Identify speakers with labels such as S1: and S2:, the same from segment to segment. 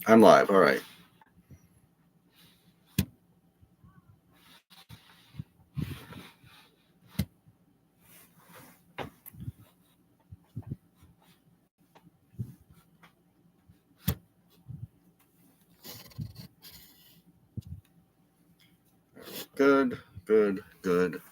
S1: I'm live. All right. Good, good, good.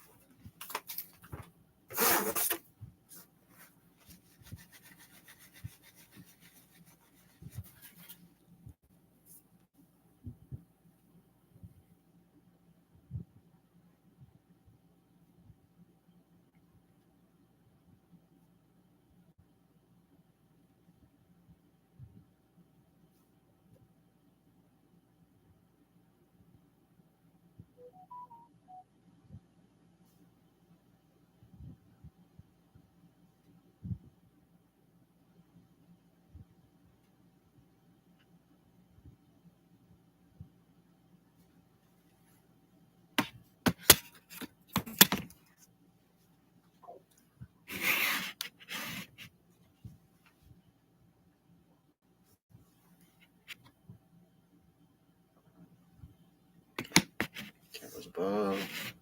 S1: Cameras above.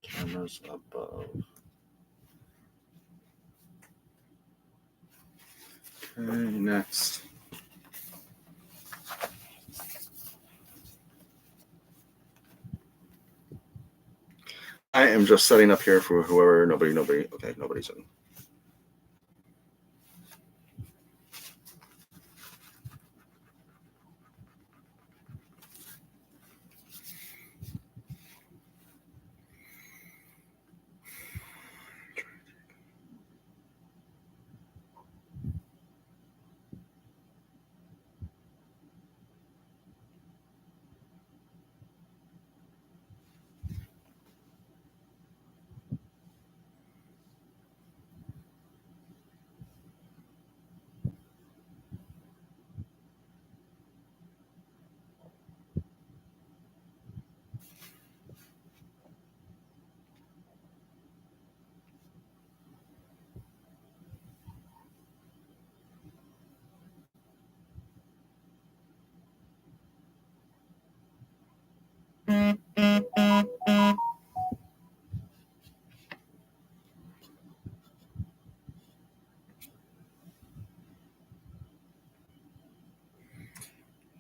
S1: Cameras above. Okay, next. I am just setting up here for whoever. Nobody. Okay, nobody's in.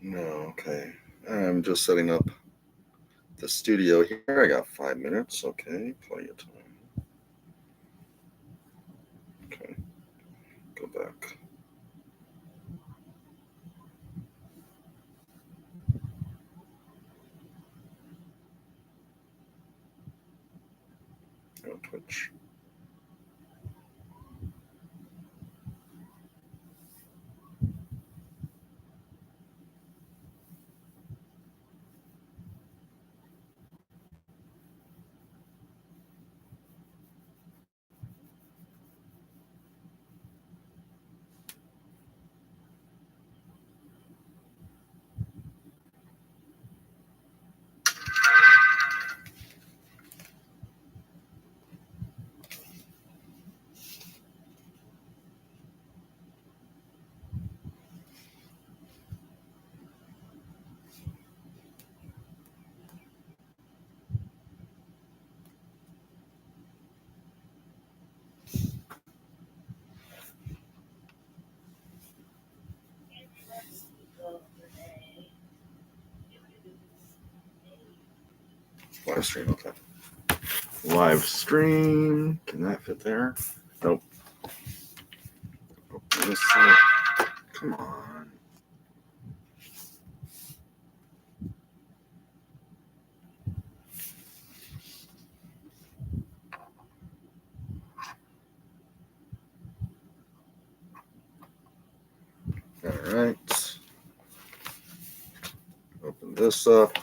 S1: No, okay. I'm just setting up the studio here. I got 5 minutes. Okay, plenty of time. Okay, go back. Go Twitch. Live stream. Okay. Live stream. Can that fit there? Nope. Open this up. Come on. All right. Open this up.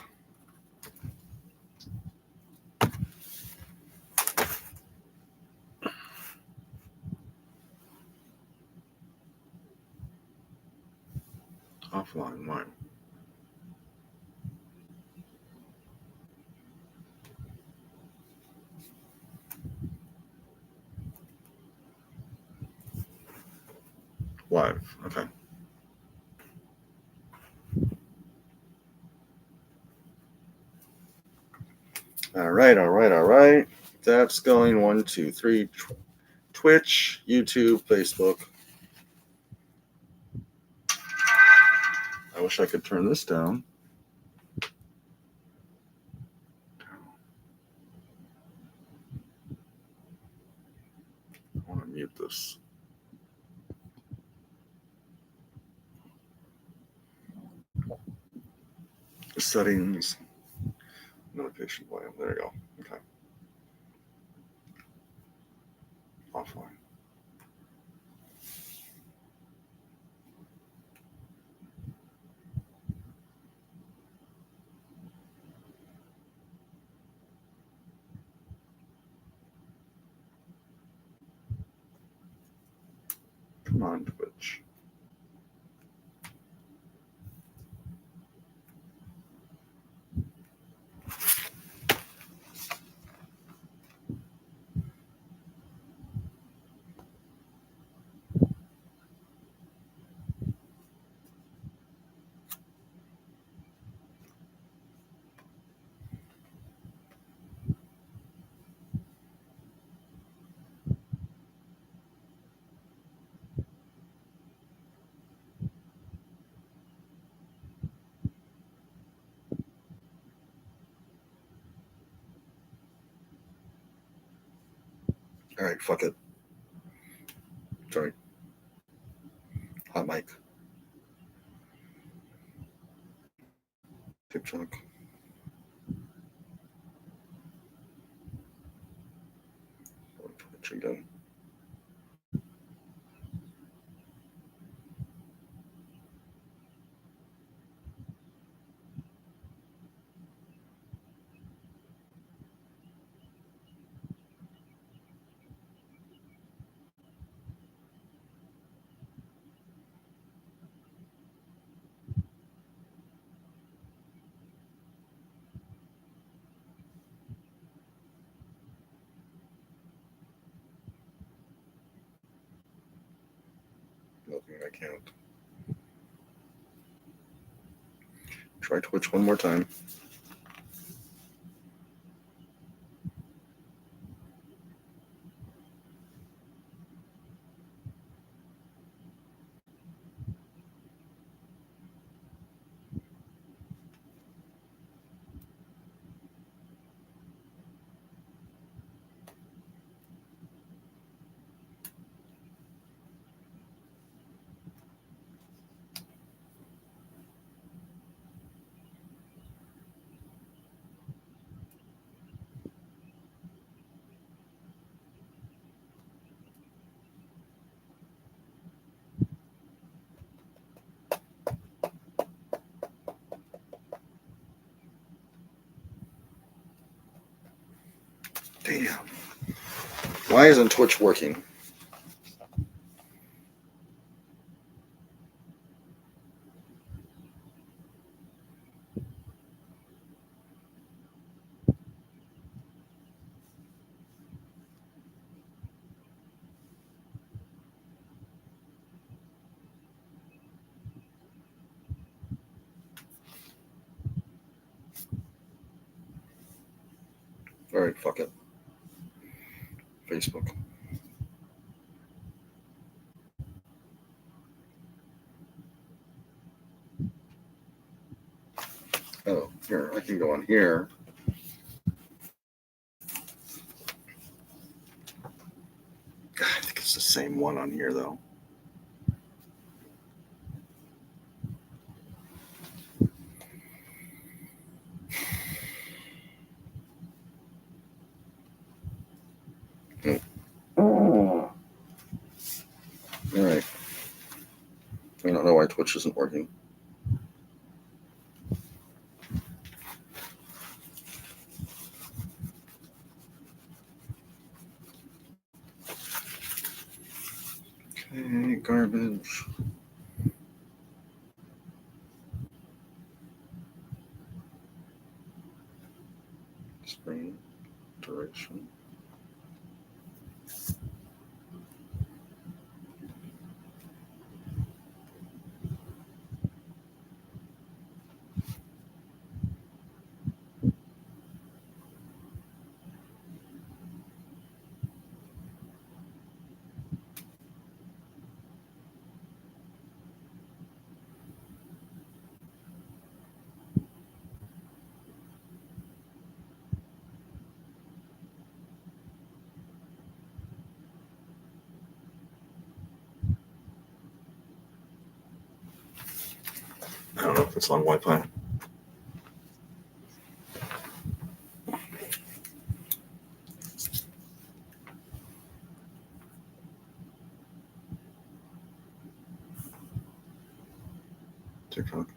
S1: Offline. Why? Live. Okay. All right. That's going 1, 2, 3. Twitch, YouTube, Facebook. I wish I could turn this down. I want to mute this. Settings. Notification volume. There you go. Okay. Offline. Come on, Twitch. All right, fuck it. Sorry. Hot mic. TikTok. Twitch again. Nothing, I can't. Try Twitch one more time. Damn. Why isn't Twitch working? All right, fuck it. Facebook. Oh, here, I can go on here. I think it's the same one on here, though. All right. I don't know why Twitch isn't working. Okay, garbage. Screen duration. I don't know if it's on Wi-Fi. TikTok.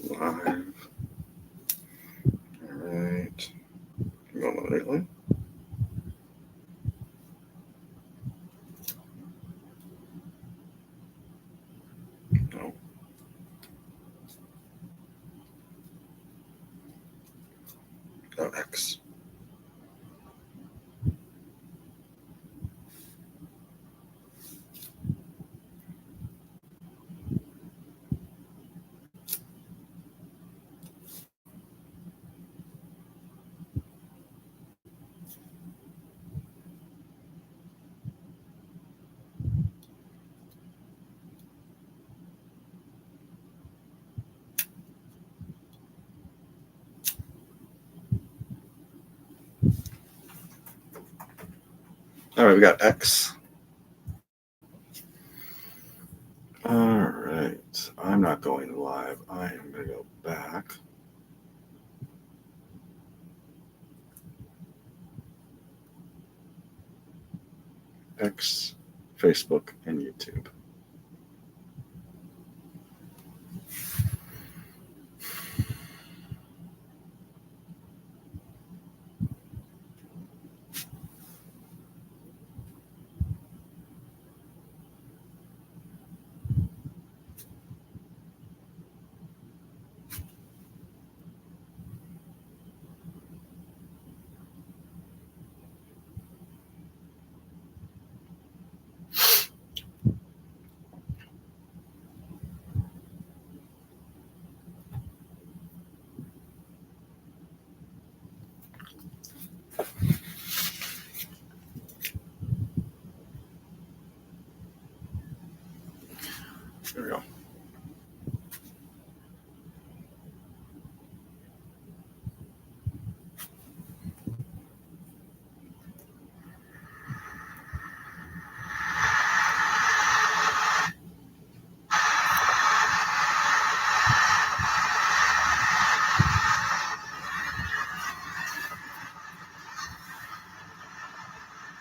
S1: Live. All right. Going immediately. No. Oh, X. All right, we got X. All right. I'm not going live. I am going to go back. X, Facebook, and YouTube. There we go.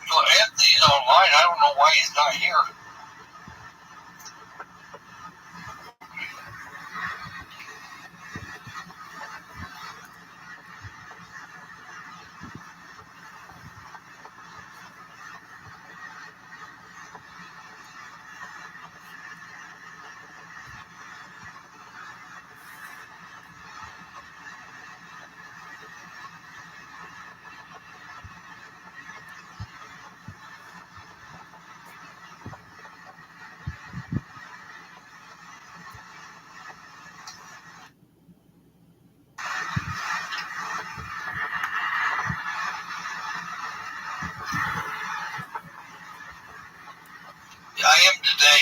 S2: So Anthony's online. I don't know why he's not here. Yeah, I am today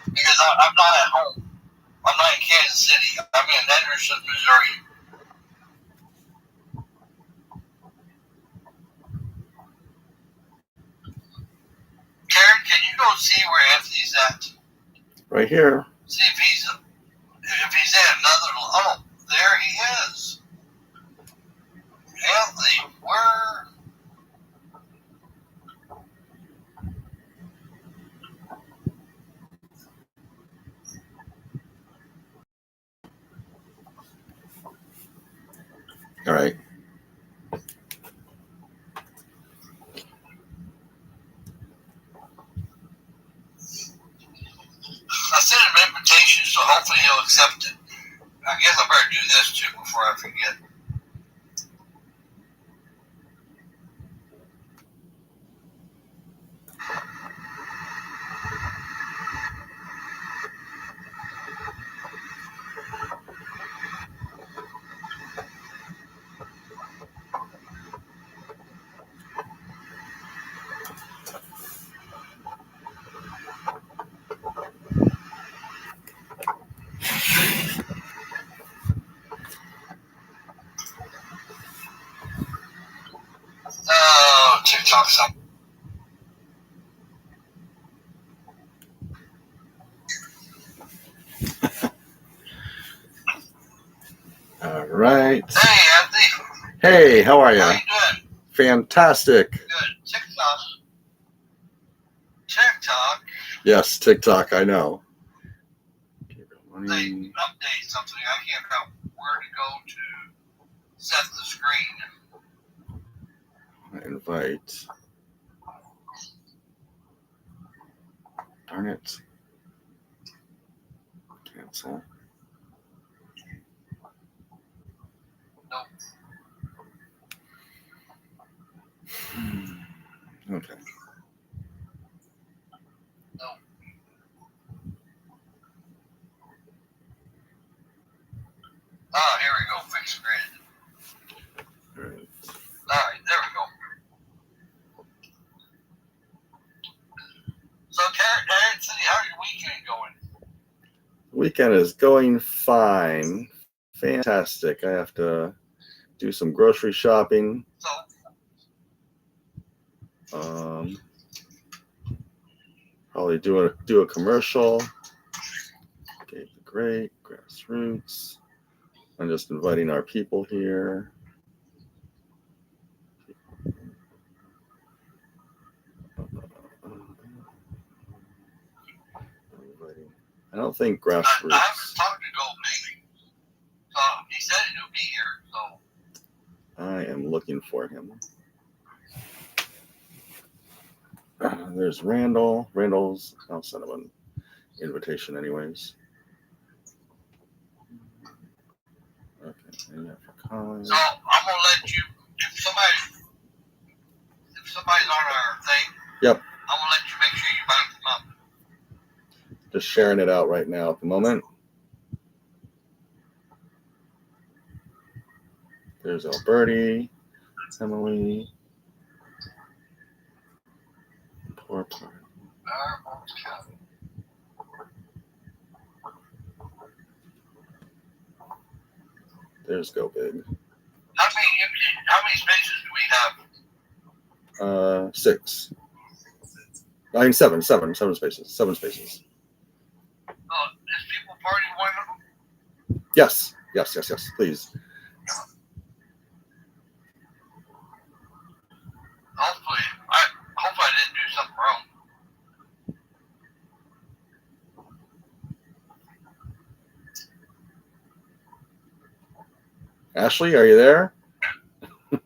S2: because I'm not at home. I'm not in Kansas City. I'm in Henderson, Missouri. Karen, can you go see where Anthony's at?
S1: Right here.
S2: See if he's at another. Oh, there he is. Anthony, where?
S1: All right.
S2: I sent him an invitation, so hopefully he'll accept it. I guess I better do this too before I forget. TikTok something.
S1: All right.
S2: Hey, Anthony.
S1: Hey, how are
S2: How
S1: you?
S2: you doing?
S1: Fantastic.
S2: Good. TikTok. TikTok.
S1: Yes, TikTok, I know.
S2: They update something. I can't figure out where to go to set the screen.
S1: Invite. Darn it. Cancel.
S2: Nope.
S1: Okay.
S2: Nope. Oh, here we go. Fix grid.
S1: All right.
S2: All right, there we go. So, Terrence City, how's your weekend going?
S1: Weekend is going fine. Fantastic. I have to do some grocery shopping.
S2: So,
S1: Probably do a commercial. Gabe the Great, Grassroots. I'm just inviting our people here. I don't think
S2: I haven't
S1: Grassroots.
S2: talked to Gold Baby. So, he said he'll be here, so.
S1: I am looking for him. There's Randall. Randall's. I'll send him an invitation, anyways. Okay. And for Colin.
S2: So, I'm going to let you, if somebody's on our thing,
S1: Yep.
S2: I'm going to let you make sure you invite them up.
S1: Just sharing it out right now at the moment. There's Alberti, Emily. Poor part. There's Go Big.
S2: How many spaces do we have?
S1: 6. I mean, seven spaces. 7 spaces.
S2: Is People Party one of them?
S1: Yes. Please.
S2: Hopefully, I hope I didn't do something wrong.
S1: Ashley, are you there?
S3: Hey,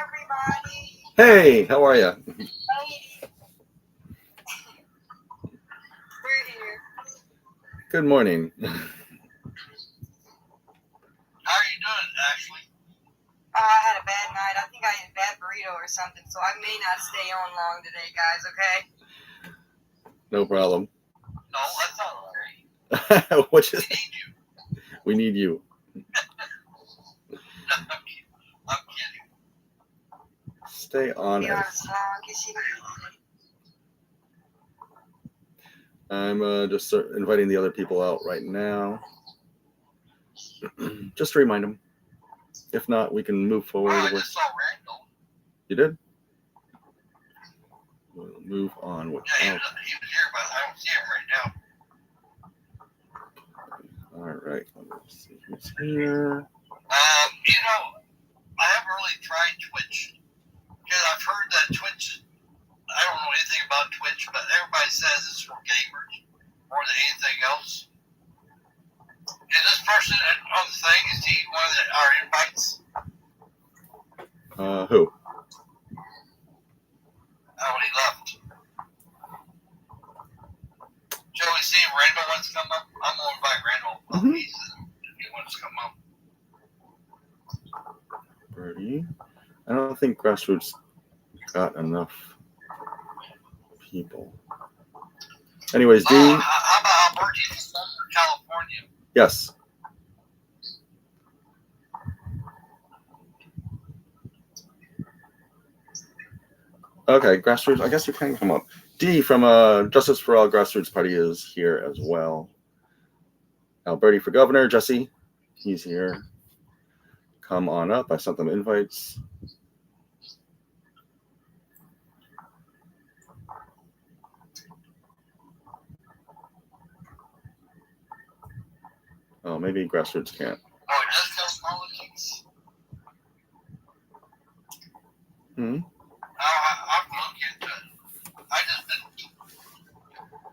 S3: everybody.
S1: Hey, how are you?
S3: We're here.
S1: Good morning.
S2: How are you doing, Ashley?
S3: I had a bad night. I think I ate a bad burrito or something, so I may not stay on long today, guys, okay?
S1: No problem.
S2: No, that's not okay.
S1: Which
S2: We
S1: is,
S2: need you.
S1: we need you.
S2: I'm kidding.
S1: Stay on
S3: Be
S1: it.
S3: honest, long as you need it.
S1: I'm just inviting the other people out right now. Just to remind them. If not, we can move forward
S2: I
S1: with.
S2: just saw Randall.
S1: You did? We'll move on with.
S2: Yeah, he was here, but I don't see him right now.
S1: All right. Let's see who's here.
S2: I haven't really tried Twitch because I've heard that Twitch. I don't know anything about Twitch, but everybody says it's for gamers more than anything else. Is this person on the thing? Is he one of our invites?
S1: Who?
S2: Oh, he left. Shall we see if Randall wants to come up? I'm going to invite Randall.
S1: Mhm.
S2: If he wants to come up.
S1: Birdie. I don't think Grassroots got enough people. Anyways, D.
S2: How about Alberti from California?
S1: Yes. Okay, Grassroots. I guess you can come up. D from Justice for All Grassroots Party is here as well. Alberti for governor. Jesse, he's here. Come on up. I sent them invites. Oh, maybe grassroots can't.
S2: Oh, it does tell politics.
S1: Hmm.
S2: I've looked into it. I just been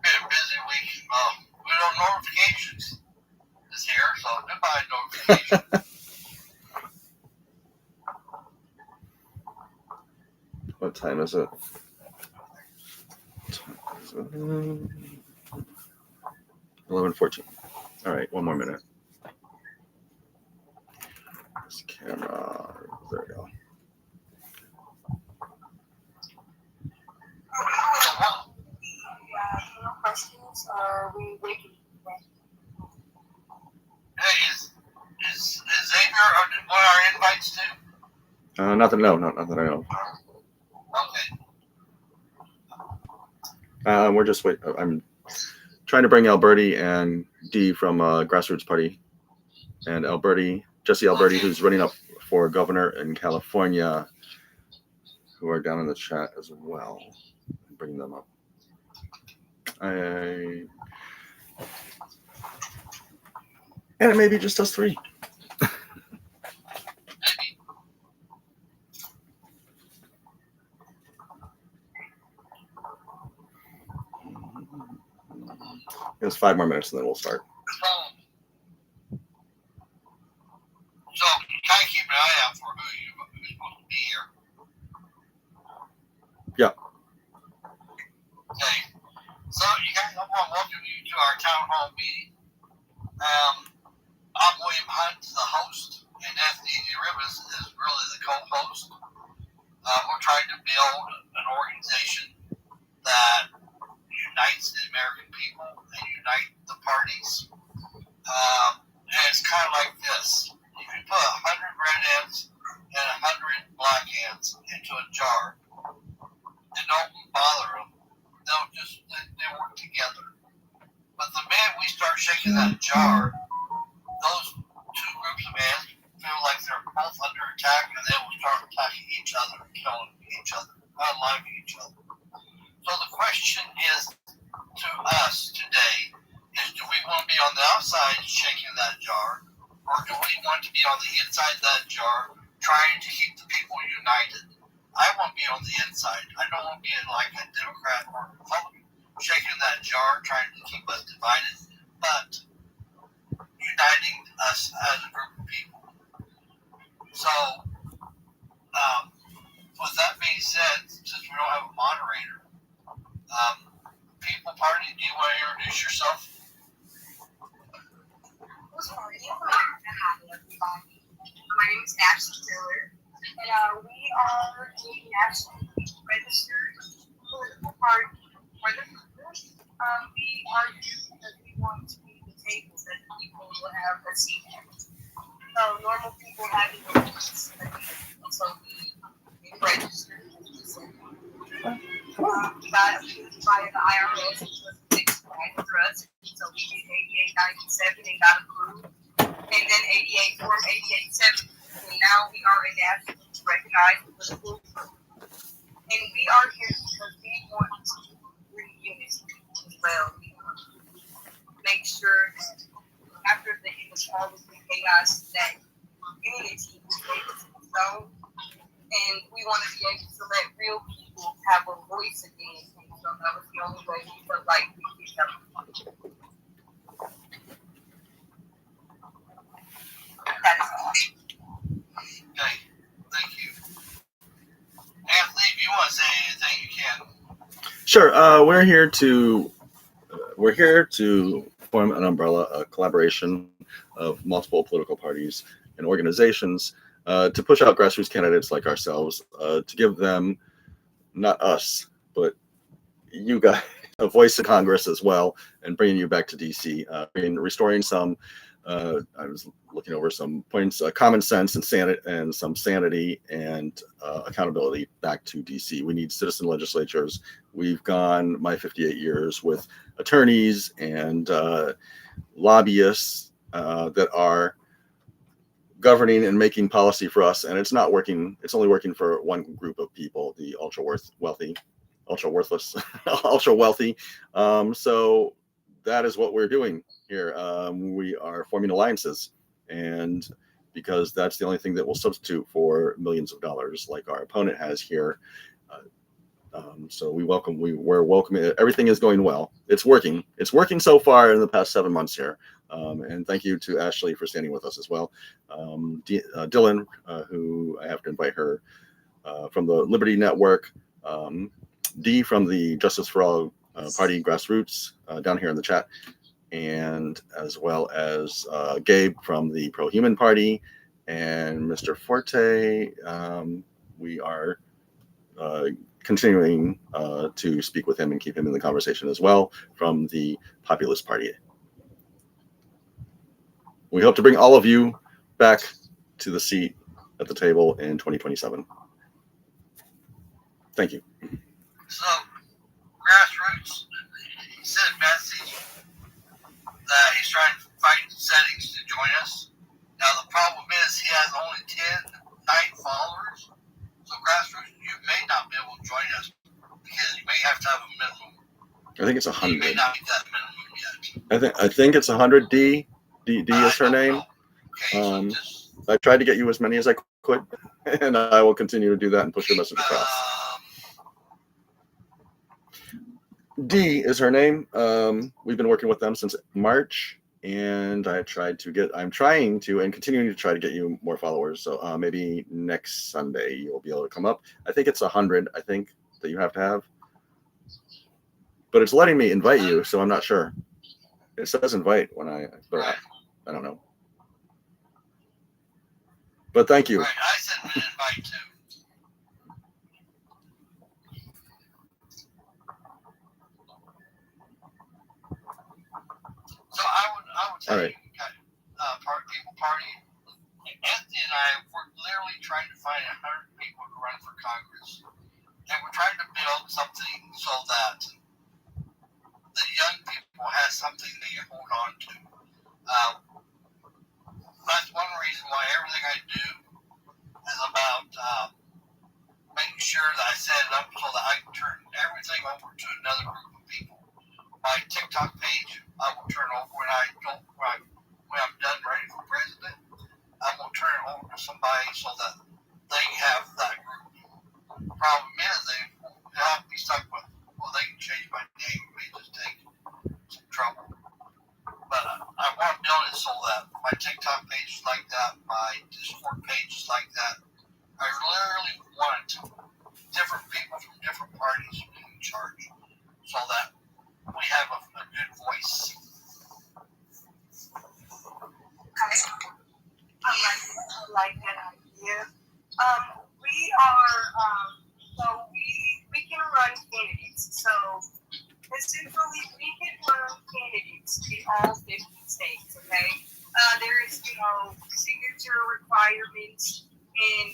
S2: a busy week. We don't notifications is here, so goodbye notifications.
S1: What time is it? 11:14. All right, one more minute. This camera. There we go.
S3: No questions? Are we waiting?
S2: Hey, is Xavier one of our invites too?
S1: Not that I know. Not that I know.
S2: Okay.
S1: We're just wait. I'm trying to bring Alberti and Dee from Grassroots Party, and Jesse Alberti, who's running up for governor in California, who are down in the chat as well. Bring them up. And it may be just us three. It's 5 more minutes and then we'll start.
S2: So you kind of keep an eye out for who's supposed to be here.
S1: Yeah.
S2: Okay. So you guys, I want to welcome you to our town hall meeting. I'm William Hunt, the host, and Anthony Rivas is really the co-host. We're trying to build an organization that unites the American people and unite the parties. And it's kind of like this. If you put 100 redheads and 100 black ants into a jar and don't bother them, they work together. But the minute we start shaking that jar, those two groups of ants feel like they're both under attack, and they will start attacking each other, killing each other, unliving each other. So the question is to us today is, do we want to be on the outside shaking that jar, or do we want to be on the inside of that jar trying to keep the people united? I want to be on the inside. I don't want to be like a Democrat or Republican shaking that jar trying to keep us divided, but uniting us as a group of people. So, with that being said, since we don't have a moderator, People Party, do you want to introduce yourself?
S3: Sorry, hi everybody. My name is Ashley Taylor, and we are a nationally registered political party for the members. We are here because we want to be the table that people will have a seat at. So normal people having a voice, so we registered. We got approved by the IRS, which was a big surprise for us. So we did 8897 and got approved. And then 88 Form 8870. And now we are a nationally recognized political group. And we are here because we want to bring unity as well. We want to make sure that after the all of the chaos, that unity is able to be shown. And we want to be able to let real people have a voice again. And so that was the only way we felt like we could have a That is all.
S2: Okay, thank you. Anthony, if you want to say anything, you can.
S1: Sure. We're here to form an umbrella, a collaboration of multiple political parties and organizations to push out grassroots candidates like ourselves, to give them, not us, but you guys, a voice in Congress as well, and bringing you back to DC, restoring some. I was looking over some points, common sense and some sanity and accountability back to DC. We need citizen legislatures. We've gone my 58 years with attorneys and lobbyists that are governing and making policy for us, and it's not working. It's only working for one group of people, the ultra wealthy. So that is what we're doing here. We are forming alliances, and because that's the only thing that will substitute for millions of dollars like our opponent has here. So we're welcoming. Everything is going well. It's working. It's working so far in the past 7 months here. And thank you to Ashley for standing with us as well. Dylan, who I have to invite her from the Liberty Network. Dee from the Justice for All Party Grassroots down here in the chat. And as well as Gabe from the Pro-Human Party and Mr. Forte. We are continuing to speak with him and keep him in the conversation as well from the Populist Party. We hope to bring all of you back to the seat at the table in 2027. Thank you.
S2: So, Grassroots sent a message that he's trying to find settings to join us. Now, the problem is he has only 9 followers. So, Grassroots, you may not be able to join us because you may have to have a minimum.
S1: I think it's
S2: You may
S1: 100.
S2: not meet that minimum yet.
S1: I think it's 100. D is her name.
S2: Okay, so just,
S1: I tried to get you as many as I could, and I will continue to do that and push your message across. D is her name. We've been working with them since March, and I'm trying to and continuing to try to get you more followers. So maybe next Sunday you'll be able to come up. I think it's 100. I think that you have to have, but it's letting me invite you, so I'm not sure. It says invite when I don't know. But thank you.
S2: Right, I sent an invite too. So I would tell
S1: All right.
S2: you, People Party, Anthony and I, we're literally trying to find 100 people to run for Congress. And we're trying to build something so that the young people have something they can hold on to. That's one reason why everything I do is about making sure that I set it up so that I can turn everything over to another group of people. My TikTok page, I will turn over when I'm done running for president. I'm going to turn it over to somebody so that they have that group. The problem is they'll have to be stuck with, well, they can change my name. It may just take some trouble. But I want to build it so that my TikTok page is like that, my Discord page is like that. I literally want different people from different parties in charge so that we have a good voice.
S3: Okay. I like that idea. We are, we can run candidates. So essentially, we can run candidates in all 50 states, okay? There is, signature requirements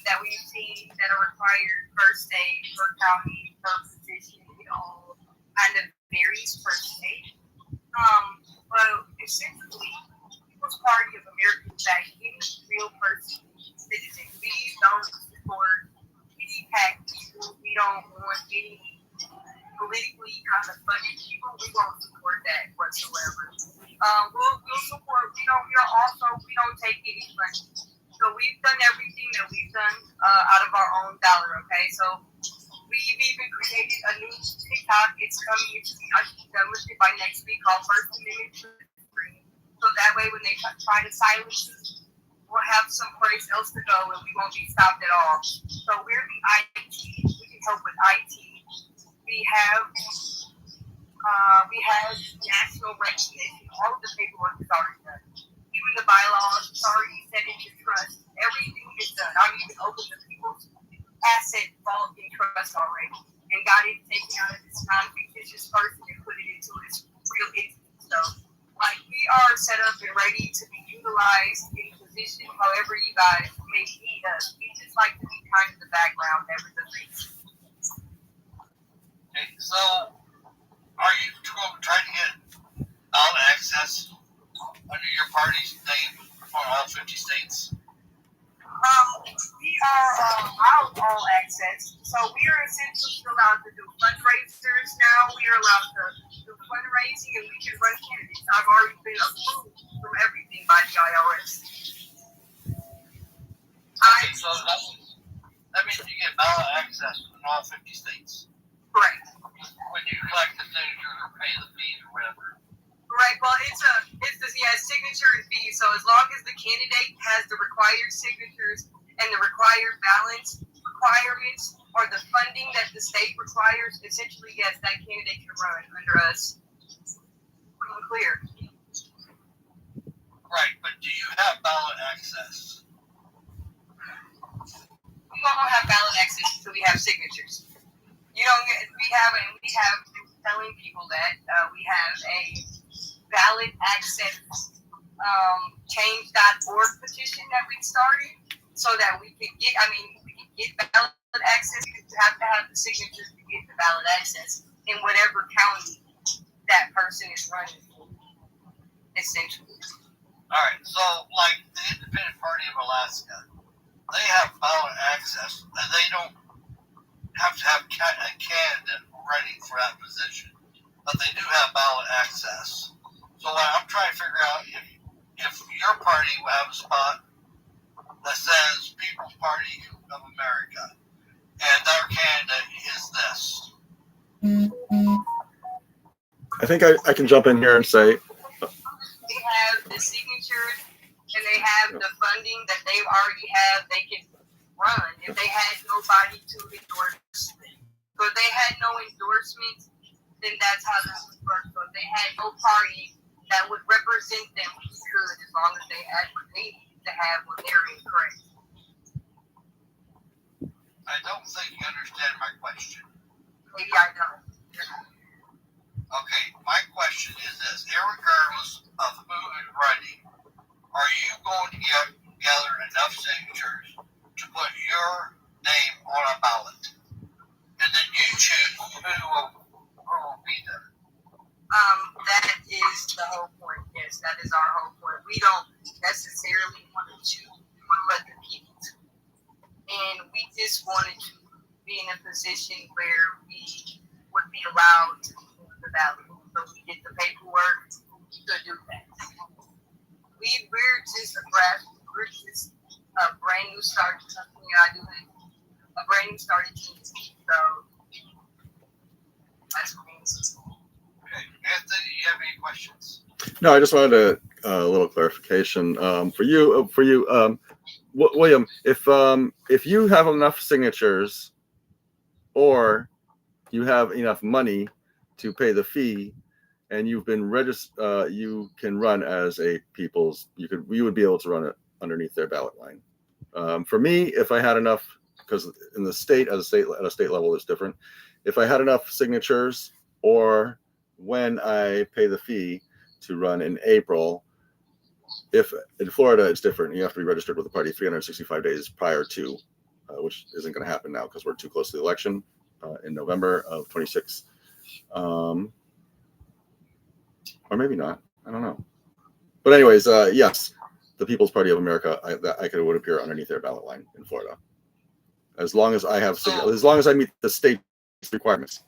S3: that we've seen that are required per state, per county, per position. It all kind of varies per state. But essentially, People's Party of America is that any real person, citizen. We don't support any PAC people. We don't want any politically kind of funded people. We won't support that whatsoever. We'll support. We don't take any money. So we've done everything that we've done out of our own dollar. Okay, so we've even created a new TikTok. It's coming. I should be done with it by next week. Called First Amendment Free. So that way, when they try to silence us, we'll have someplace else to go, and we won't be stopped at all. So we're the IT. We can help with IT. We have national recognition. All of the paperwork is already done. Even the bylaws is already set into trust. Everything is done. I even opened the people's asset vault in trust already and got it taken out of this non-fictitious person and put it into its real entity. So, we are set up and ready to be utilized in position however you guys may need us. We just like to be kind of the background, never the face.
S2: Okay, so are you trying to get all access under your party's name for all 50 states?
S3: We are allowed all access. So we are essentially allowed to do fundraisers now. We are allowed to do fundraising and we can run candidates. I've already been approved from everything by the IRS.
S2: Okay, so that means you get ballot access in all 50 states.
S3: Correct.
S2: When you collect the signatures or pay the fees or whatever.
S3: Right. Well, it's signature and fee. So as long as the candidate has the required signatures and the required balance requirements or the funding that the state requires, essentially, yes, that candidate can run under us. Free and clear.
S2: Right, but do you have ballot access?
S3: We don't have ballot access until we have signatures. We have been telling people that we have a ballot access change.org petition that we started so that we can get ballot access. You have to have the signatures to get the ballot access in whatever county that person is running for, essentially.
S2: All right, so like the Independent Party of Alaska, they have ballot access and they don't have to have a candidate running for that position, but they do have ballot access. So I'm trying to figure out if your party will have a spot that says People's Party of America, and their candidate is this.
S1: I think I can jump in here and say,
S3: They have the signatures and they have the funding that they already have. They can run if they had nobody to endorse them. So if they had no endorsements, then that's how this would work. So if they had no party that would represent them, we could, as long as they had what they need to have when they're incorrect.
S2: I don't think you understand my question.
S3: Maybe I don't.
S2: Okay, my question is this: irregardless of who is running, are you going to gather enough signatures to put your name on a ballot, and then you choose who will be there?
S3: That is the whole point. Yes, that is our whole point. We don't necessarily want to choose, we want to let the people choose. And we just wanted to be in a position where we would be allowed to do the ballot. So we get the paperwork to do that. We're just a brand new start company. A brand new started team. So that's what it means.
S2: Okay, Anthony, do you have any questions?
S1: no, I just wanted a little clarification for you, William. If you have enough signatures, or you have enough money to pay the fee, and you've been registered, you can run as a people's. You would be able to run it underneath their ballot line. For me, if I had enough, because in the state, at a state level, it's different. If I had enough signatures, or when I pay the fee to run in April, if in Florida it's different, you have to be registered with the party 365 days prior to, which isn't going to happen now because we're too close to the election in November of 26. Or maybe not. I don't know. But anyways, yes, the People's Party of America, would appear underneath their ballot line in Florida, as long as as long as I meet the state requirements,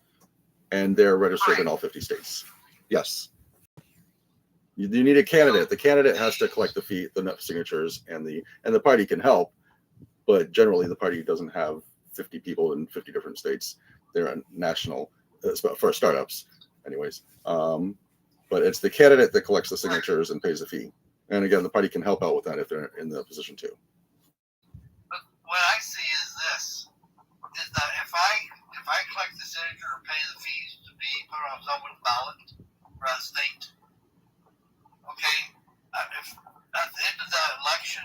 S1: and they're registered in all 50 states. Yes. You need a candidate. The candidate has to collect the fee, the signatures, and the party can help, but generally the party doesn't have 50 people in 50 different states. They're a national for startups, anyways. But it's the candidate that collects the signatures and pays the fee. And again, the party can help out with that if they're in the position to.
S2: But what I see is this: is that if I collect the signature or pay the fees to be put on someone's ballot for a state, okay, if at the end of that election,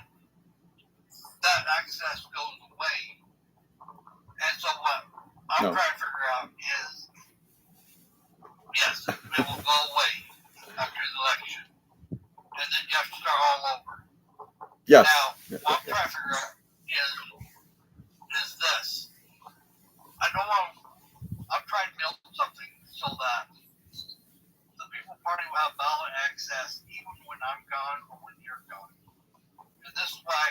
S2: that access goes away. And so what I'm trying to figure out is, yes, it will go away after the election. And then you have to start all over.
S1: Yes.
S2: Now, what I'm trying to figure out is this. I'm trying to build something so that the People Party will have ballot access even when I'm gone or when you're gone. And this is why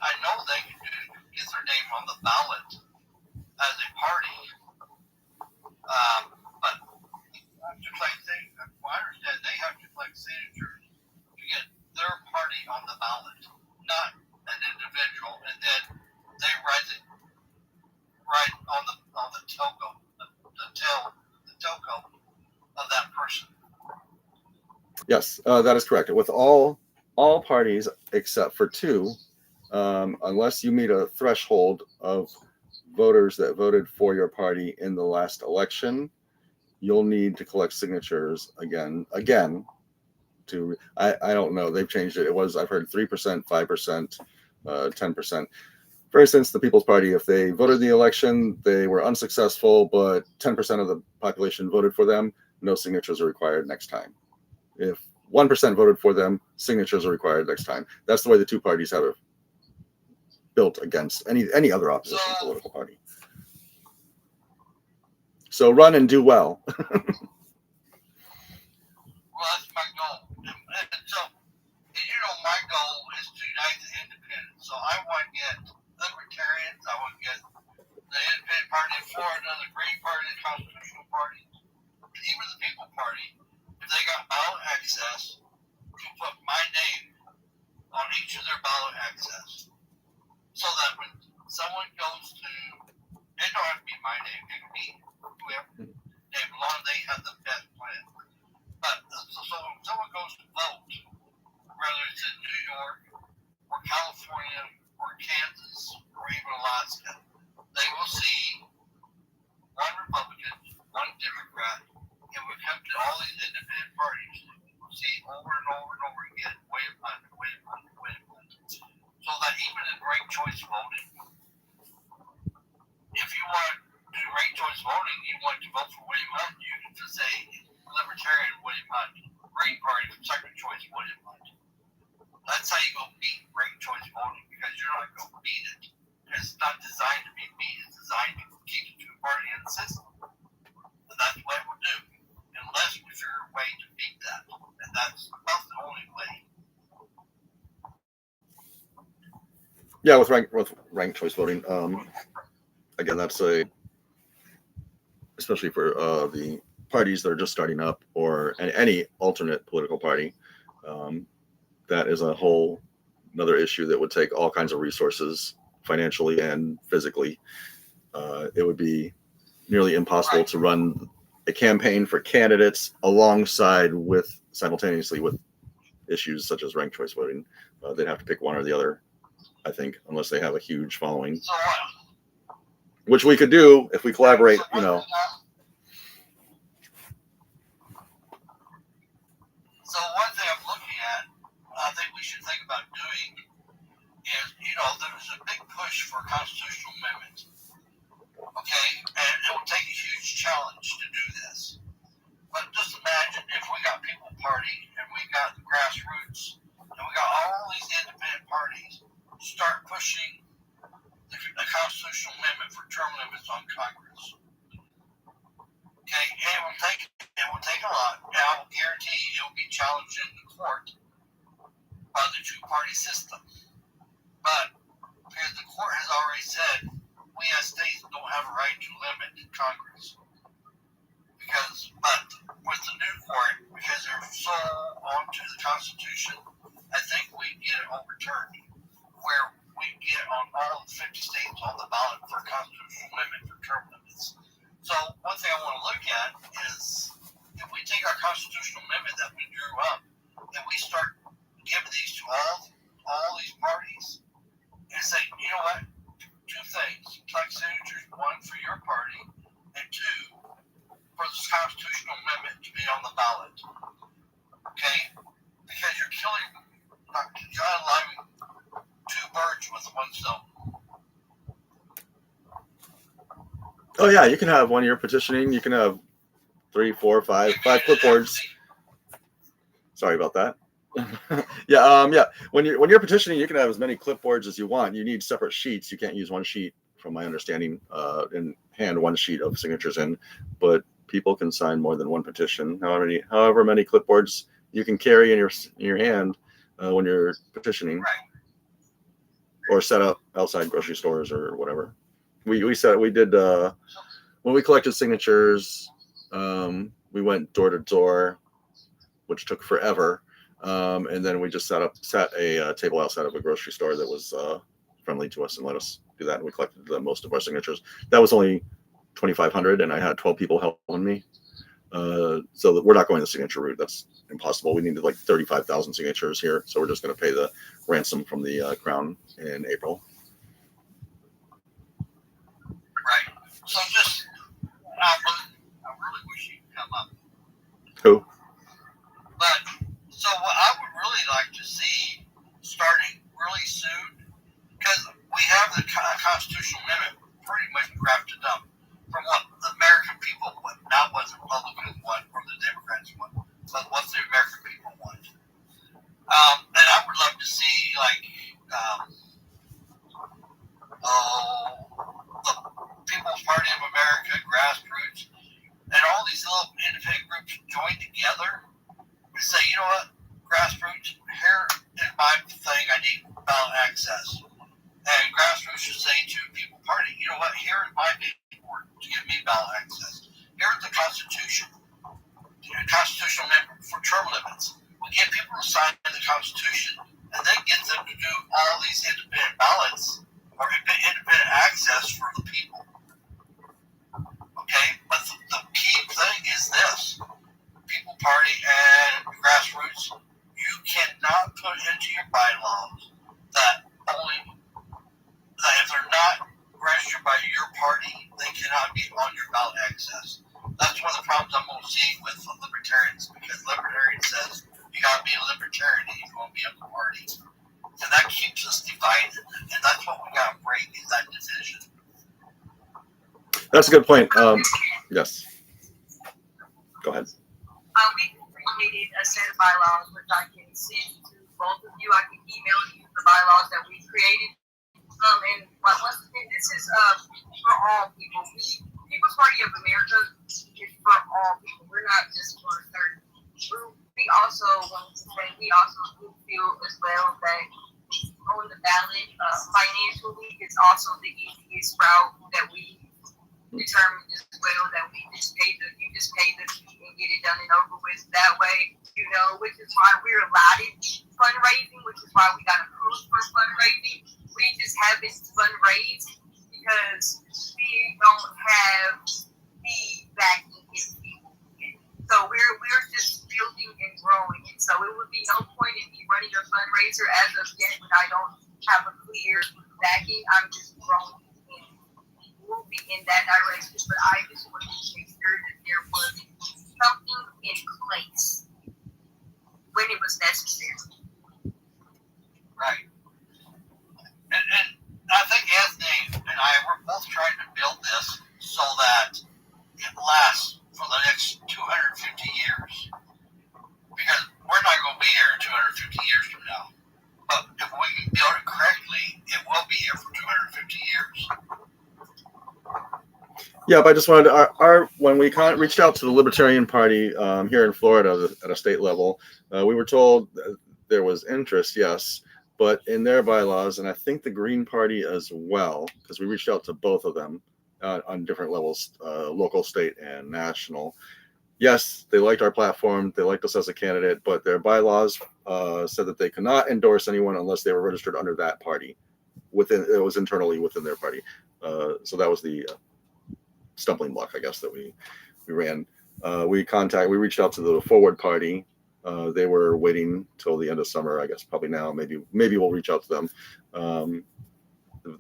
S2: I know they can get their name
S1: Yes, that is correct. With all parties except for two, unless you meet a threshold of voters that voted for your party in the last election, you'll need to collect signatures again. To I don't know. They've changed it. It was, I've heard 3%, 5%, 10%. For instance, the People's Party, if they voted in the election, they were unsuccessful, but 10% of the population voted for them, no signatures are required next time. If 1% voted for them, signatures are required next time. That's the way the two parties have it built against any other opposition political party. So run and do well.
S2: Well, that's my goal. And so, you know, my goal is to unite the independents. So I want to get libertarians, I want to get the Independent Party of Florida, the Green Party, the Constitutional Party, even the People Party, if they got ballot access, to put my name on each of their ballot access. So that when someone goes to, it don't have to be my name, it can be whoever name, as long as they have the best plan. But so when someone goes to vote, whether it's in New York or California or Kansas or even Alaska, they will see one Republican, one Democrat, and we come to all these independent parties, we'll see over and over and over again, William Hunt. So that even in ranked choice voting, if you want to do ranked choice voting, you want to vote for William Hunt, you can just say Libertarian William Hunt, Green Party for second choice William Hunt. That's how you go beat ranked choice voting, because you're not going to beat it. It's not designed to be beat, it's designed to keep the two party in the system. And that's what it will do, unless we figure a way to beat that. And that's about the only way.
S1: Yeah, with ranked choice voting, again, that's especially for the parties that are just starting up, or any alternate political party, that is a whole another issue that would take all kinds of resources, financially and physically. It would be nearly impossible to run a campaign for candidates simultaneously with issues such as ranked choice voting. They'd have to pick one or the other, I think, unless they have a huge following, which we could do if we collaborate, you know.
S2: So one thing I'm looking at, I think we should think about doing is, you know, there's a big push for constitutional amendment. Okay, and it will take a huge challenge to do this. But just imagine if we got People Party and we got the grassroots and we got all these independent parties start pushing the constitutional amendment for term limits on Congress. Okay, and it will take a lot. And I will guarantee it will be challenged in the court by the two-party system. But because the court has already said we as states don't have a right to limit Congress. But with the new court, because they're so onto the Constitution, I think we get it overturned, where we get on all 50 states on the ballot for constitutional amendment for term limits. So one thing I want to look at is if we take our constitutional amendment that we drew up and we start giving these to all these parties and say, you know what, two things, collect signatures, one for your party and two for this constitutional amendment to be on the ballot. Okay? Because you're unaliving two birds with one stone.
S1: Oh yeah, you can have one year petitioning. You can have 3, 4, 5 clipboards. Sorry about that. Yeah. When you're petitioning, you can have as many clipboards as you want. You need separate sheets. You can't use one sheet, from my understanding, and hand one sheet of signatures in. But people can sign more than one petition. However many clipboards you can carry in your hand when you're petitioning,
S2: right,
S1: or set up outside grocery stores or whatever. We did when we collected signatures. We went door to door, which took forever, and then we just set a table outside of a grocery store that was friendly to us and let us do that. And we collected most of our signatures. That was only 2,500, and I had 12 people helping me. So that we're not going the signature route. That's impossible. We needed like 35,000 signatures here, so we're just going to pay the ransom from the Crown in April.
S2: Right. So just, I really wish you could come up.
S1: Who?
S2: But, so what I would really like to see starting really soon, because we have the constitutional amendment pretty much drafted up from what the American people want, not what the Republicans want or the Democrats want, but what the American people want. And I would love to see, like, the People's Party of America, Grassroots, and all these little independent groups join together and say, you know what, Grassroots, here is my thing, I need ballot access. And Grassroots should say to People Party, you know what, here is my paperwork to give me ballot access. Here's the Constitution, constitutional amendment for term limits. We get people to sign the Constitution and then get them to do all these independent ballots or independent access for the people. Okay, but the key thing is this: People Party and Grassroots, you cannot put into your bylaws that if they're not registered by your party, they cannot be on your ballot access. That's one of the problems I'm going to see with libertarians, because libertarians says you got to be a libertarian if you want to be on the party, and that keeps us divided. And that's what we got to break, is that division.
S1: That's a good point. Yes. Go ahead.
S3: We created a set of bylaws which I can send to both of you. I can email you the bylaws that we created. And once again, this is for all people. People's Party of America is for all people. We're not just for a certain group. We also want to say we also feel as well that on the ballot financially is also the easiest route that we determined as well, that you just pay the fee and get it done and over with that way, which is why we're allotted fundraising, which is why we got approved for fundraising. We just haven't fundraised because we don't have the backing in people yet. So we're just building and growing, and so it would be no point in me running a fundraiser as of yet when I don't have a clear backing. I'm just growing and moving in that direction, but I just wanted to make sure that there was something in place when it was necessary.
S2: Right. And I think Anthony and I were both trying to build this so that it lasts for the next 250 years. Because we're not going to be here in 250 years from now. But if we can build it correctly, it will be here for 250 years.
S1: Yeah, but I just wanted to, when we reached out to the Libertarian Party here in Florida at a state level, we were told there was interest, yes, but in their bylaws, and I think the Green Party as well, because we reached out to both of them on different levels, local, state, and national. Yes, they liked our platform. They liked us as a candidate, but their bylaws said that they could not endorse anyone unless they were registered under that party. It was internally within their party. So that was the stumbling block, I guess, that we ran. We reached out to the Forward Party. They were waiting till the end of summer, I guess, probably now. Maybe we'll reach out to them.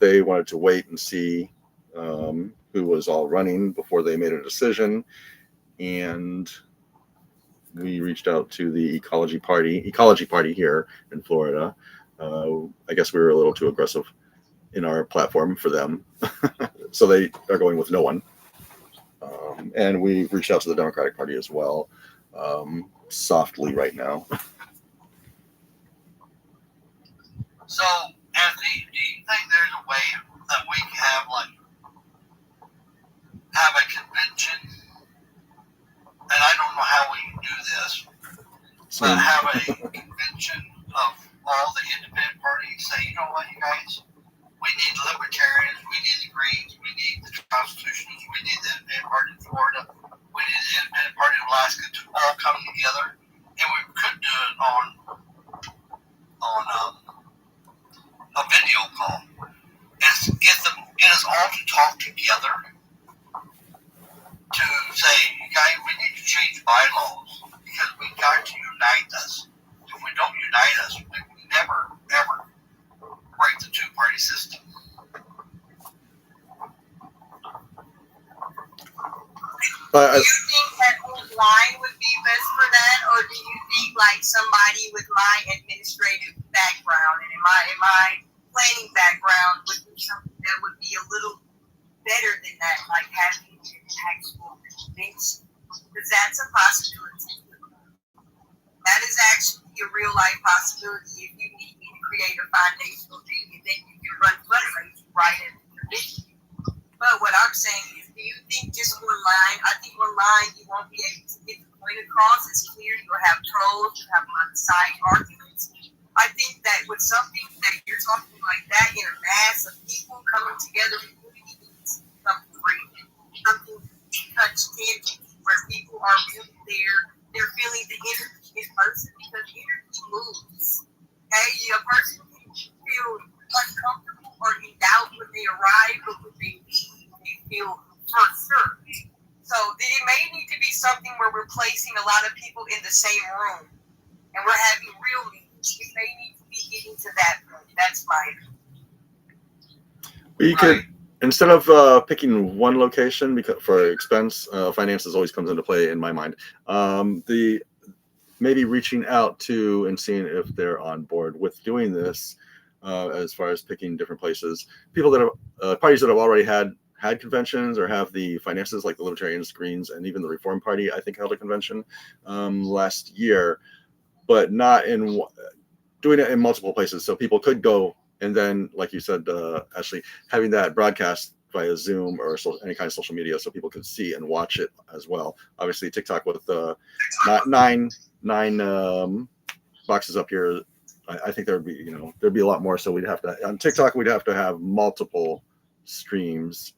S1: They wanted to wait and see who was all running before they made a decision. And we reached out to the Ecology Party here in Florida. I guess we were a little too aggressive in our platform for them. So they are going with no one. And we reached out to the Democratic Party as well, softly right now.
S2: So, Anthony, do you think there's a way that we can have a convention? And I don't know how we can do this, but have a convention of all the independent parties. Say, you know what, you guys, we need libertarians, we need the Greens, we need the Constitutionalists, we need the independent party in Florida, we need the independent party in Alaska to all come together, and we could do it on a video call and get us all to talk together to say, guys, we need to change bylaws because we got to unite us. If we don't unite us, we will never, ever break the two-party system.
S3: Do you think that online would be best for that, or do you think like somebody with my administrative background and in my planning background would be something that would be a little better than that, like having an actual convention? Because that's a possibility. That is actually a real life possibility if you need me to create a foundational thing, and then you can run fundraising right at the convention. But what I'm saying is, do you think just online? I think online you won't be able to get the point across as clear. You'll have trolls, you'll have side arguments. I think that with something that you're talking like that in a mass of people coming together, we really need something real, something touch tangible, where people are really there. They're feeling the energy in person because energy moves. Okay, a person can feel uncomfortable or in doubt when they arrive, but when they leave, they feel for sure. So it may need to be something where we're placing a lot of people in the same room and we're having real meetings. It may need to be getting to that point. That's my opinion.
S1: You could, instead of picking one location because for expense, finances always comes into play in my mind. The maybe reaching out to and seeing if they're on board with doing this, as far as picking different places, people that have parties that have already had conventions or have the finances, like the Libertarians, Greens, and even the Reform Party, I think held a convention last year, but not in doing it in multiple places. So people could go, and then, like you said, Ashley, having that broadcast via Zoom or any kind of social media so people could see and watch it as well. Obviously, TikTok with nine boxes up here, I think there'd be a lot more. So we'd have to, on TikTok, we'd have to have multiple streams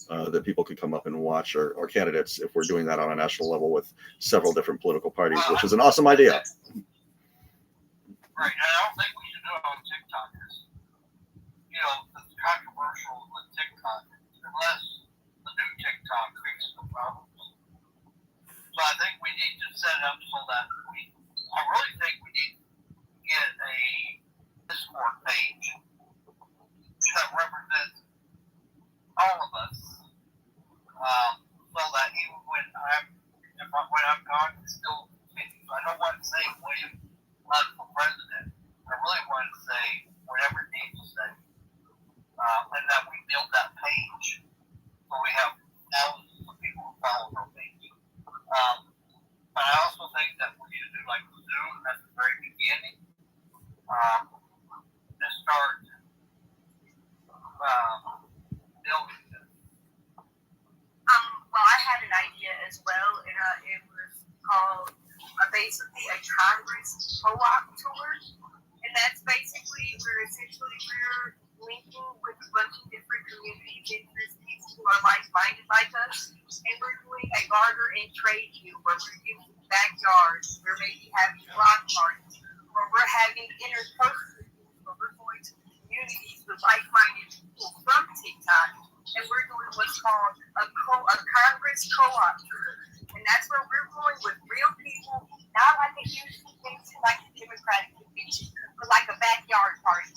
S1: that people could come up and watch, or candidates, if we're doing that on a national level with several different political parties, which is an awesome idea.
S2: Right, and I don't think we should do it on TikTok. It's controversial with TikTok unless the new TikTok fixes the problems. So I think we need to set it up so that I really think we need to get a Discord page that represents all of us, so that even when I'm gone, it still continues. I don't want to say William run for president. I really want to say whatever it needs to say, and that we build that page so we have thousands of people who follow our page. But I also think that we need to do like Zoom at the very beginning, to start building this.
S3: Well, I had an idea as well, and it was called basically a Congress co-op tour, and that's basically we're linking with a bunch of different communities, interest people who are like-minded like us, and we're doing a barter and trade deal where we're using backyards, we're maybe having block parties, or we're having intercultural deals where we're going to communities with like-minded people from TikTok, and we're doing what's called a Congress co-op tour. And that's where we're going with real people, not like a huge convention like the Democratic convention, but like a backyard party.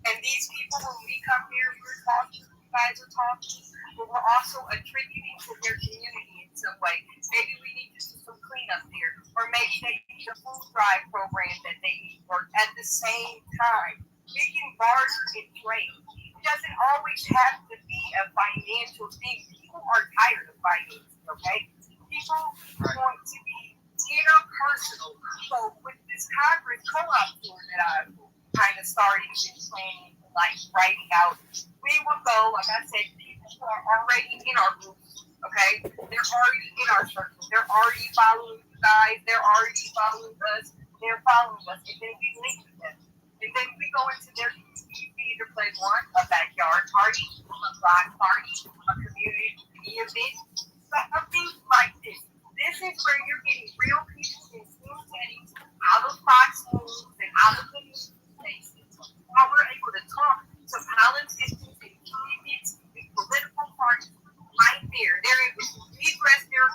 S3: And these people, when we come here, we're talking, you guys are talking, but we're also attributing to their community in some way. Maybe we need to do some cleanup there, or maybe they need a food drive program that they need, or at the same time, we can barter and trade. It doesn't always have to be a financial thing. People are tired of finance, okay? People want to be interpersonal. So with this Congress co-op tour that I've kind of started planning, like writing out, we will go, like I said, people who are already in our groups, okay? They're already in our circle. They're already following you guys. They're already following us. They're following us. And then we link with them. And then we go into their community. We either play one, a backyard party, a block party, a community event, something like this. This is where you're getting real people in school settings, out of box moves and out of the spaces. While we're able to talk to politicians and candidates and political parties right there. They're able to redress their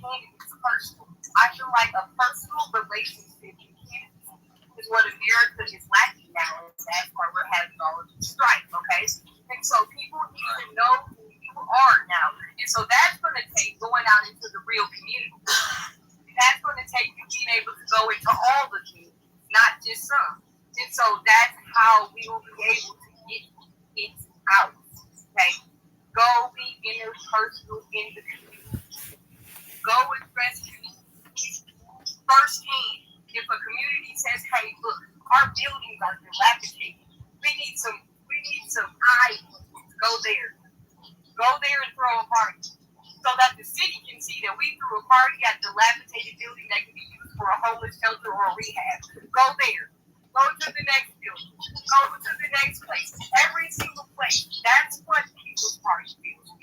S3: candidates personal. I feel like a personal relationship is what America is lacking now, and that's why we're having all of these strikes, okay? And so people need to know who you are now. And so that's going to take going out into the real community. That's going to take you being able to go into all the communities, not just some. And so that's how we will be able to get it out, okay? Go be interpersonal in the community. Go address communities firsthand. If a community says, "Hey, look, our buildings are dilapidated. We need some eyes. Go there. Go there and throw a party, so that the city can see that we threw a party at a dilapidated building that can be used for a homeless shelter or a rehab. Go there. Go to the next building. Go to the next place. Every single place. That's what People's Party feels.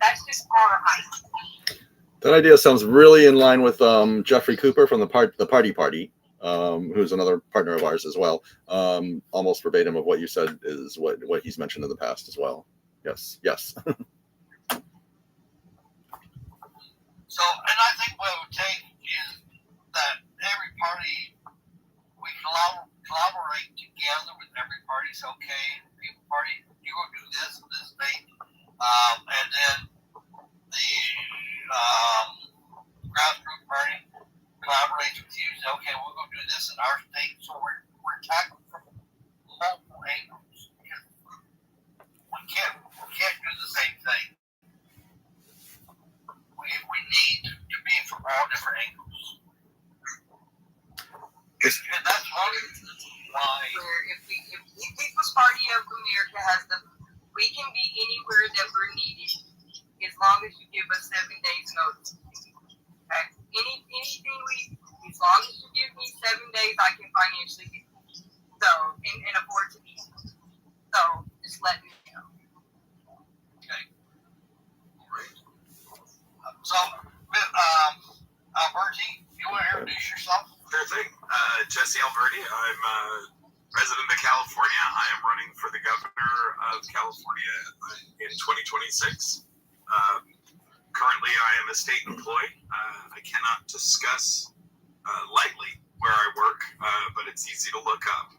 S3: That's just our idea.
S1: That idea sounds really in line with Jeffrey Cooper from the Party, who's another partner of ours as well. Almost verbatim of what you said is what he's mentioned in the past as well. Yes.
S2: So, and I think what it would take is that every party, we collaborate together with every party. So, okay, People Party, you go do this date, and then the grassroots party collaborates with you. Say, okay, we'll go do this in our state. So we're tackling from multiple angles. We can't do the same thing. We need to be from all different angles. And that's one why.
S3: If the People's Party of America we can be anywhere that we're needed, as long as you give us 7 days notice. Okay? As long as you give me 7 days, I can financially get it. So, and afford to be. So, just let me know.
S2: Okay. Great. So, Alberti, you want to introduce yourself?
S4: Sure thing. Jesse Alberti. I'm a resident of California. I am running for the governor of California in 2026. Currently, I am a state employee. I cannot discuss lightly where I work, but it's easy to look up.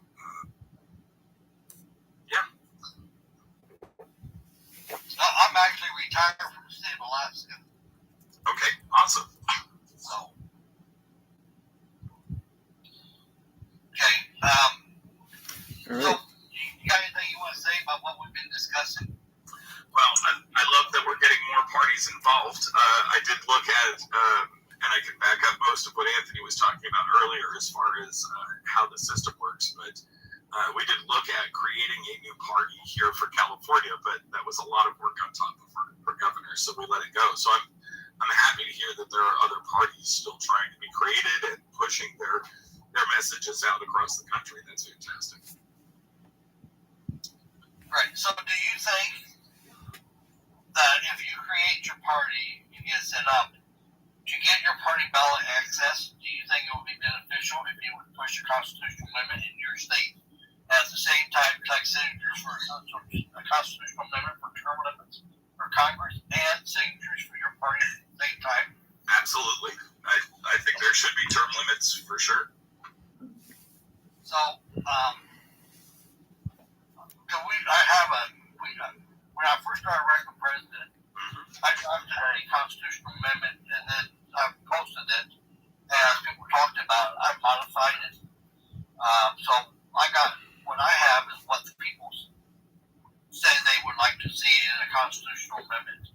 S2: I'm actually retired from the state of Alaska.
S4: Okay, awesome.
S2: So, okay.
S1: All right.
S2: So, you got anything you want to say about what we've been discussing?
S4: Well, I love that we're getting more parties involved. I did look at, and I can back up most of what Anthony was talking about earlier as far as how the system works, but we did look at creating a new party here for California, but that was a lot of work on top of for governor, so we let it go. So I'm happy to hear that there are other parties still trying to be created and pushing their messages out across the country. That's fantastic.
S2: Right. So, do you think that if you create your party, you get set up, to get your party ballot access, do you think it would be beneficial if you would push a constitutional amendment in your state at the same time collect signatures for a constitutional amendment for term limits for Congress and signatures for your party at the same time?
S4: Absolutely. I think there should be term limits for sure.
S2: So, when I first started running for president, I drafted a constitutional amendment, and then I posted it, and as people talked about it, I modified it. So what I have is what the people say they would like to see in a constitutional amendment.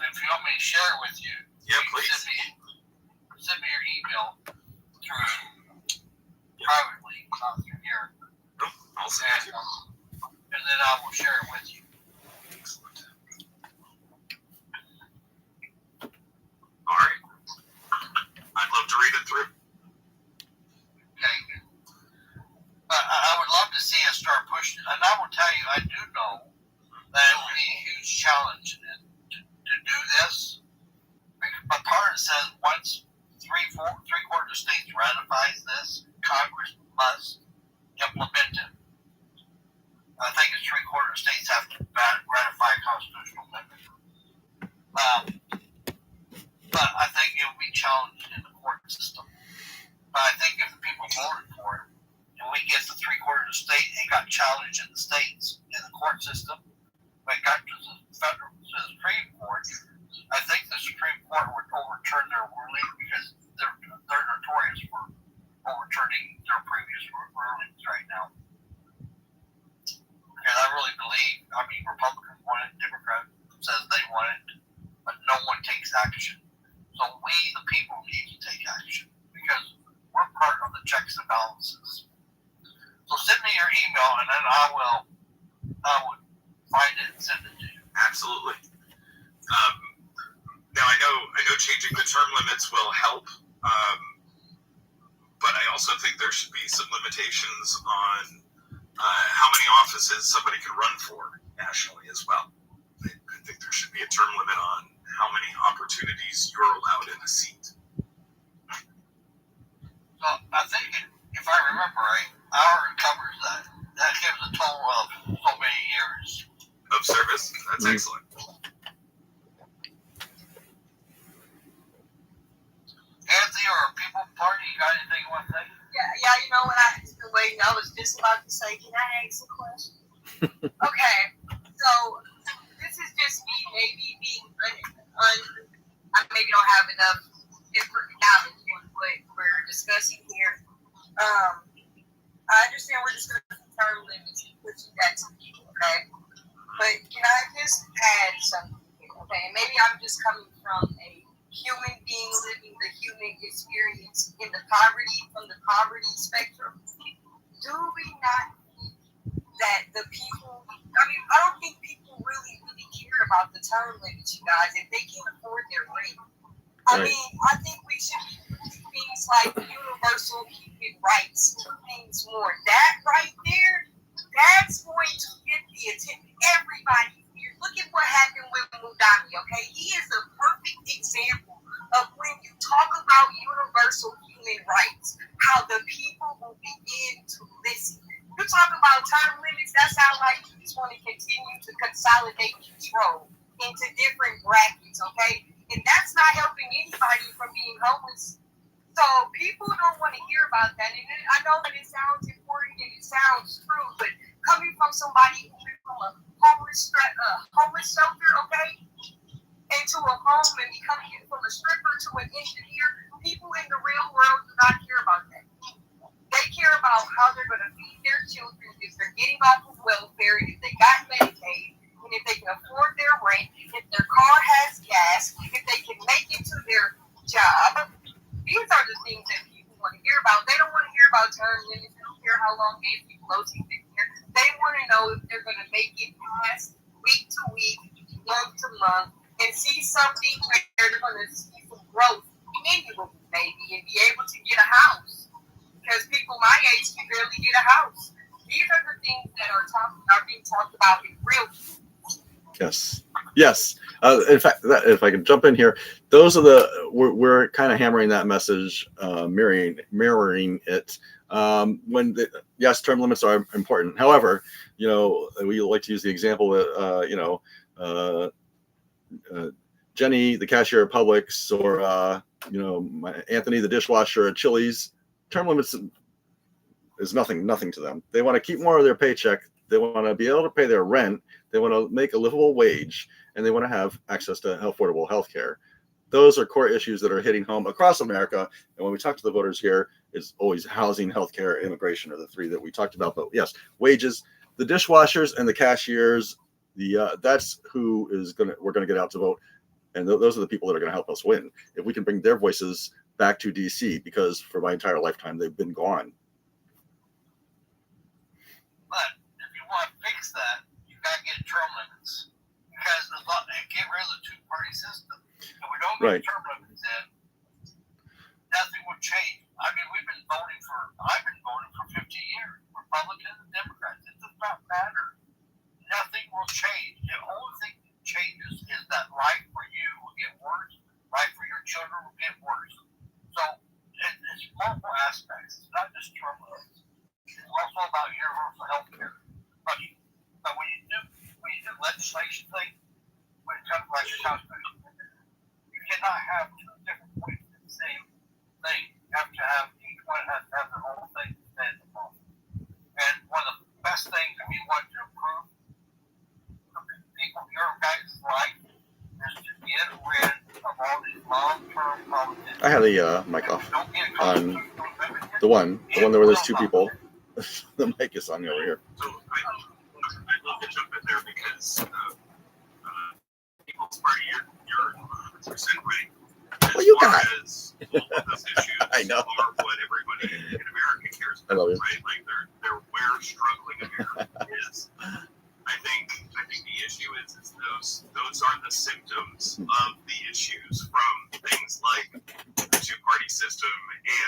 S2: If you want me to share it with you,
S4: Please.
S2: Send me your email through privately, not through here.
S4: I'll send it.
S2: And then I will share it with you.
S4: Excellent. All right. I'd love to read it through.
S2: Okay. But I would love to see us start pushing it. And I will tell you, I do know that it will be a huge challenge to do this. But part of it says once three-quarters of states ratifies this, Congress must implement it. I think it's three-quarters of states have to ratify a constitutional amendment. but I think it will be challenged in the court system. But I think if the people voted for it, and we get the 3/4 of the state, it got challenged in the states in the court system. When it got to the Supreme Court, I think the Supreme Court would overturn their ruling because they're notorious for overturning their previous rulings right now. And I really believe, Republicans want it, Democrat says they want it, but no one takes action. So we, the people, need to take action because we're part of the checks and balances. So send me your email, and then I will find it and send it to you.
S4: Absolutely. Now I know changing the term limits will help, but I also think there should be some limitations on how many offices somebody can run for nationally as well. I think there should be a term limit on how many opportunities you're allowed in a seat.
S2: So I think, if I remember right, ours covers that. That gives a total of so many years
S4: Of service. That's excellent.
S2: Anthony, or People Party, you got anything you want to say?
S3: Yeah, you know what I've been waiting. I was just about to say, can I ask a question? Okay, so this is just me maybe being I maybe don't have enough knowledge on what we're discussing here. I understand we're discussing term limits and pushing that to people, okay? But can I just add something here, okay? Maybe I'm just coming from a human being living the human experience in the poverty, from the poverty spectrum. Do we not think that the people, I don't think people really care about the term limits, you guys, if they can't afford their rent. I think we should be doing things like universal human rights to things more. That right there, that's going to get the attention. Everybody here, look at what happened with Mudami, okay? He is a perfect example of when you talk about universal human rights, how the people will begin to listen. You talk about term limits, that sounds like you just want to continue to consolidate control into different brackets, okay? And that's not helping anybody from being homeless. So people don't want to hear about that. And I know that it sounds important and it sounds true, but coming from somebody who went from a homeless shelter, okay, into a home and becoming from a stripper to an engineer, people in the real world do not care about that. They care about how they're going to feed their children, if they're getting off of welfare, if they got Medicaid, and if they can afford their rent, if their car has gas, if they can make it to their job. These are the things that people want to hear about. They don't want to hear about term limits. They don't care how long Nancy Pelosi's been here. They want to know if they're going to make it past week to week, month to month, and see something where they're going to see some growth, annually maybe, and be able to get a house. Because people my age can barely get a house. These are the things that are being talked about in real.
S1: Yes. In fact, if I can jump in here, those are we're kind of hammering that message, mirroring it. Yes, term limits are important. However, we like to use the example that Jenny, the cashier at Publix, or Anthony, the dishwasher at Chili's. Term limits is nothing to them. They want to keep more of their paycheck. They want to be able to pay their rent. They want to make a livable wage, and they want to have access to affordable health care. Those are core issues that are hitting home across America. And when we talk to the voters here, it's always housing, healthcare, immigration are the three that we talked about. But yes, wages, the dishwashers and the cashiers, that's who we're going to get out to vote. And those are the people that are going to help us win. If we can bring their voices back to DC, because for my entire lifetime, they've been gone.
S2: But if you want to fix that, you got to get term limits. Because get rid of the two-party system. If we don't get term limits in, nothing will change. I've been voting for 50 years, Republicans and Democrats. It does not matter. Nothing will change. The only thing that changes is that life for you will get worse, life for your children will get worse. So it's multiple aspects. It's not just term limits. It's also about universal health care. But when you do legislation thing, when it comes to like this house, you cannot have two different points in the same thing. You have to have, each one has to have their own thing to stand upon. And one of the best things that we want to improve the people, your guys' life, is to get rid of all these long-term politics.
S1: I have the mic off
S2: Don't get
S1: on
S2: constitutional
S1: the one where there's two people. The mic is on over here.
S4: So I'd love to jump in there because People's Party, you're 100% right.
S1: What you got?
S4: As all of those issues
S1: I know.
S4: are what everybody in America cares
S1: I
S4: about,
S1: love you.
S4: right? Like they're where struggling America is. I think the issue is those are the symptoms of the issues, from things like the two-party system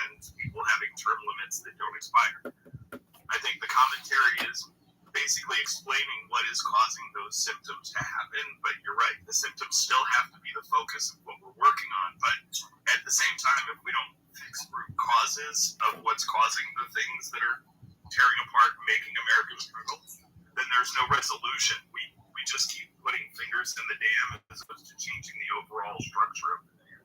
S4: and people having term limits that don't expire. I think the commentary is basically explaining what is causing those symptoms to happen, but you're right, the symptoms still have to be the focus of what we're working on. But at the same time, if we don't fix root causes of what's causing the things that are tearing apart and making America struggle, then there's no resolution. We just keep putting fingers in the dam as opposed to changing the overall structure of the dam.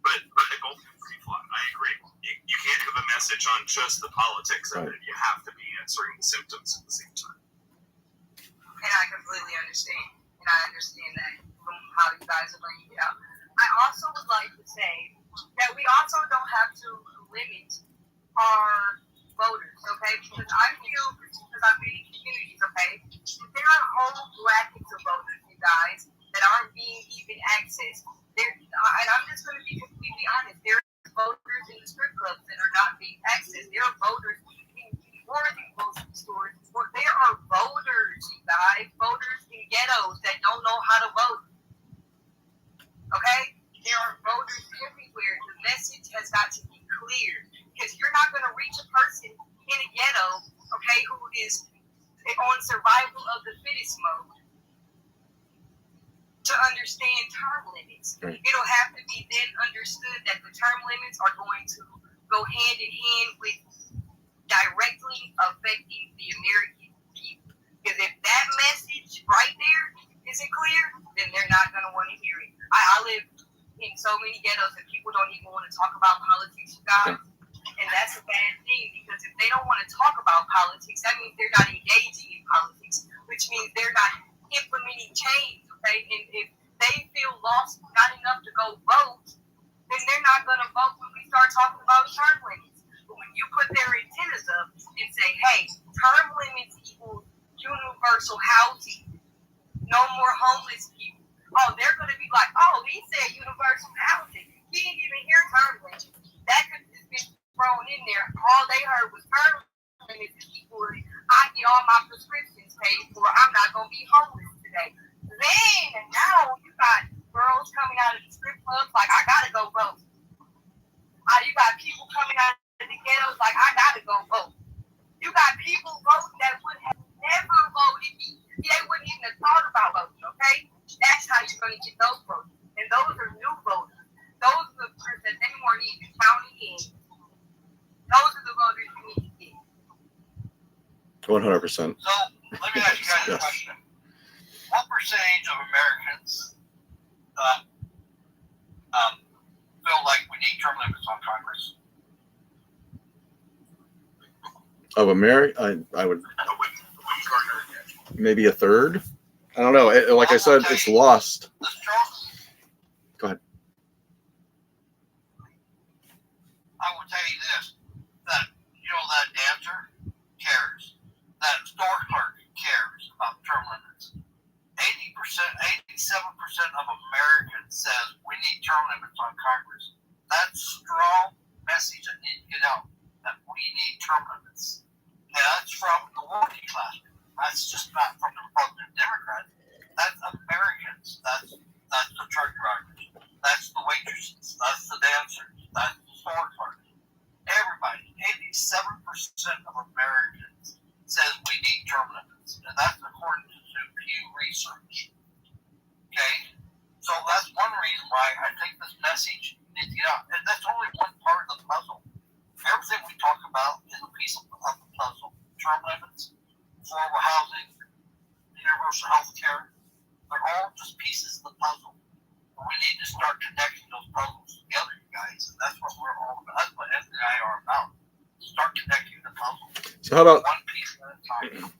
S4: But they both are pretty flawed. I agree. You can't have a message on just the politics of it. You have to be answering the symptoms at the same time.
S3: And I completely understand. And I understand that from how you guys are laying it out. I also would like to say that we also don't have to limit our voters, okay? Because I feel, because I've been in communities, okay? There are whole brackets of voters, you guys, that aren't being even accessed. And I'm just going to be completely honest. There are voters in the strip clubs that are not being accessed. There are voters in worthy grocery stores. There are voters, you guys, voters in ghettos that don't know how to vote. Okay? There are voters everywhere. The message has got to be clear, because you're not going to reach a person in a ghetto, okay, who is on survival of the fittest mode to understand term limits.
S1: Right.
S3: It'll have to be then understood that the term limits are going to go hand in hand with directly affecting the American people. Because if that message right there isn't clear, then they're not going to want to hear it. I live in so many ghettos that people don't even want to talk about politics, you guys. And that's a bad thing, because if they don't want to talk about politics, that means they're not engaging in politics, which means they're not implementing change, okay? And if they feel lost, not enough to go vote, then they're not going to vote when we start talking about term limits. But when you put their antennas up and say, hey, term limits equals universal housing, no more homeless people, oh, they're going to be like, oh, he said universal housing. He didn't even hear term limits. That could just be thrown in there. All they heard was term limits equals I get all my prescriptions paid for. I'm not going to be homeless today. Then, now you got girls coming out of the strip clubs like, I got to go vote. You got people coming out of the ghettos like, I got to go vote. You got people voting that would have never voted. They wouldn't even have thought about voting, okay? That's how you're going to get those votes. And those are new voters. Those are the voters that they weren't even counting in. Those are the voters you need to get.
S1: 100%.
S2: So, let me ask you guys a
S1: Yes.
S2: question. What percentage of Americans feel like we need term limits on Congress?
S1: Of America, I would maybe a third. I don't know. Like I said, it's lost.
S2: The strong.
S1: Go ahead.
S2: I will tell you this: that that dancer cares, that store clerk cares about term limits. 87% of Americans says we need term limits on Congress. That's a strong message that needs to get out, that we need term limits. And that's from the working class. That's just not from the Republican Democrats. That's Americans. That's the truck drivers. That's the waitresses. That's the dancers. That's the store clerks. Everybody, 87% of Americans says we need term limits. And that's according to Pew Research. Okay? So that's one reason why I think this message needs to get out. And that's only one part of the puzzle. Everything we talk about is a piece of the puzzle. Term limits, affordable housing, universal health care, they're all just pieces of the puzzle. We need to start connecting those puzzles together, you guys. And that's what we're all about. That's what Anthony and I are about. Start connecting the puzzles.
S1: So how about,
S2: One piece at a time.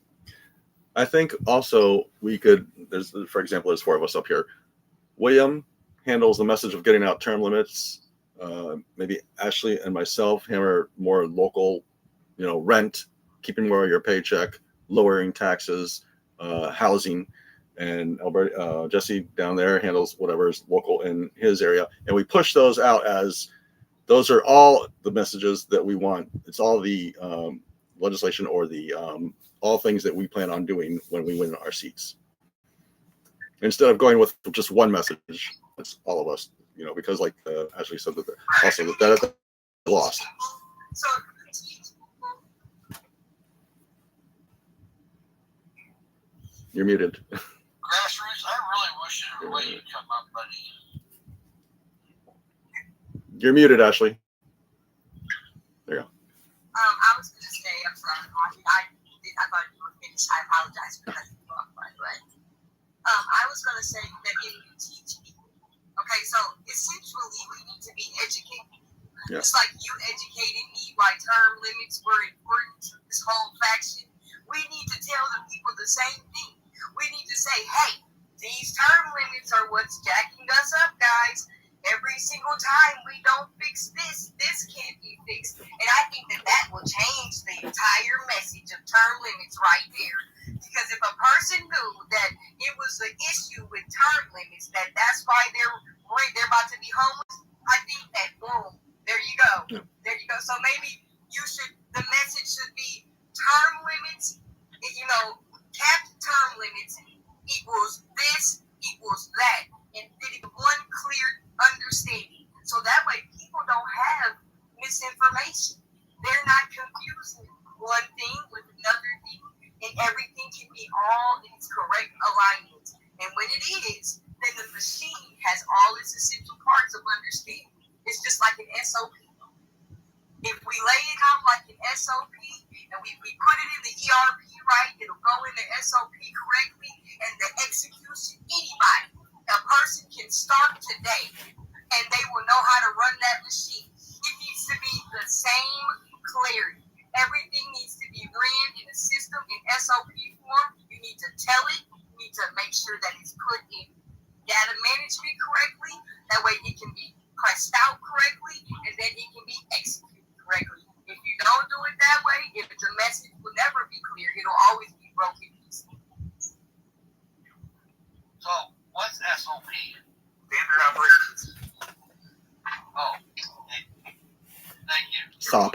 S1: I think also we could, there's, for example, there's 4 of us up here. William handles the message of getting out term limits. Maybe Ashley and myself hammer more local, rent, keeping more of your paycheck, lowering taxes, housing, and Albert, Jesse down there handles whatever is local in his area. And we push those out as those are all the messages that we want. It's all the legislation or the all things that we plan on doing when we win our seats. Instead of going with just one message, it's all of us, because like Ashley said that also that lost.
S3: So
S1: You're muted.
S2: Grassroots, I really wish there was a way you'd come up, buddy.
S1: You're muted, Ashley. There you go.
S3: I was going to say, I'm sorry, I thought you were finished. I apologize for cutting you off, by the way. I was going to say that if you teach people, okay, so essentially we need to be educated.
S1: Yeah.
S3: Just like you educated me why term limits were important to this whole faction, we need to tell the people the same thing. We need to say, hey, these term limits are what's jacking us up, guys. Every single time we don't fix this, this can't be fixed. And I think that will change the entire message of term limits right there. Because if a person knew that it was the issue with term limits, that's why they're about to be homeless, I think that, boom, there you go. There you go. So maybe the message should be term limits, capped term limits equals this equals that. And getting one clear understanding. So that way people don't have misinformation. They're not confusing one thing with another thing, and everything can be all in its correct alignment. And when it is, then the machine has all its essential parts of understanding. It's just like an SOP. If we lay it out like an SOP and we put it in the ERP right, it'll go in the SOP correctly, and the execution, anybody, a person can start today and they will know how to run that machine. It needs to be the same clarity. Everything needs to be ran in a system in SOP form. You need to tell it. You need to make sure that it's put in data management correctly. That way it can be pressed out correctly, and then it can be executed correctly. If you don't do it that way, if the message will never be clear, it'll always be broken pieces.
S2: So, what's SOP?
S4: Standard operations.
S2: Oh, okay. Thank you.
S1: Stop.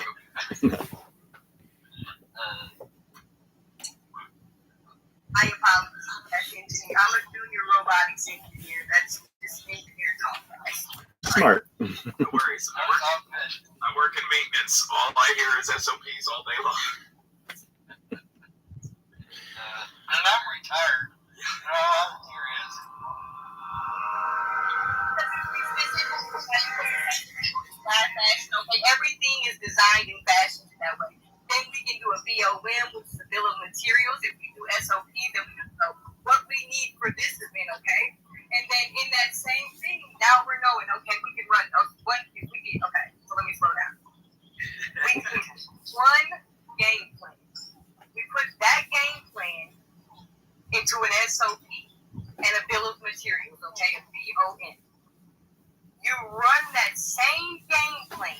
S3: I apologize. That's engineer. I'm a junior robotics engineer. That's just engineer talk, guys.
S1: Smart.
S4: No worries. I work in maintenance. All I hear is SOPs all day long.
S2: And I'm retired. All I'm here is.
S3: Okay, everything is designed and fashioned that way. Then we can do a BOM, which is a bill of materials. If we do SOP, then we know what we need for this event, okay? And then in that same thing, now we're knowing, okay, we can run okay, so let me slow down. We can one game plan. We put that game plan into an SOP and a bill of materials, okay, a BOM. You run that same game plan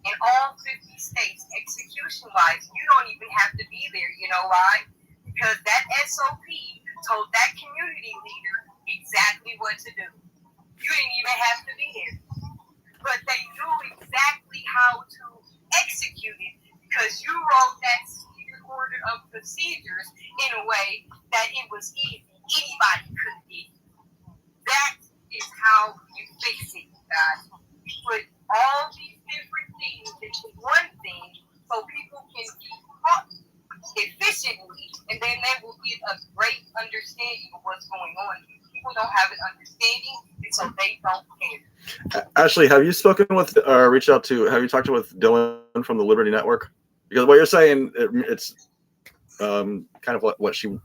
S3: in all 50 states, execution-wise. You don't even have to be there. You know why? Because that SOP told that community leader exactly what to do. You didn't even have to be there. But they knew exactly how to execute it because you wrote that order of procedures in a way that it was easy. Anybody could do it. That is how you fix it, guys. You put all these different things into one thing so people can be taught efficiently, and then they will get a great understanding of what's going on. People don't have an understanding, and so they don't care.
S1: Ashley, have you spoken with or reached out to? Have you talked with Dylan from the Liberty Network? Because what you're saying, it's kind of what she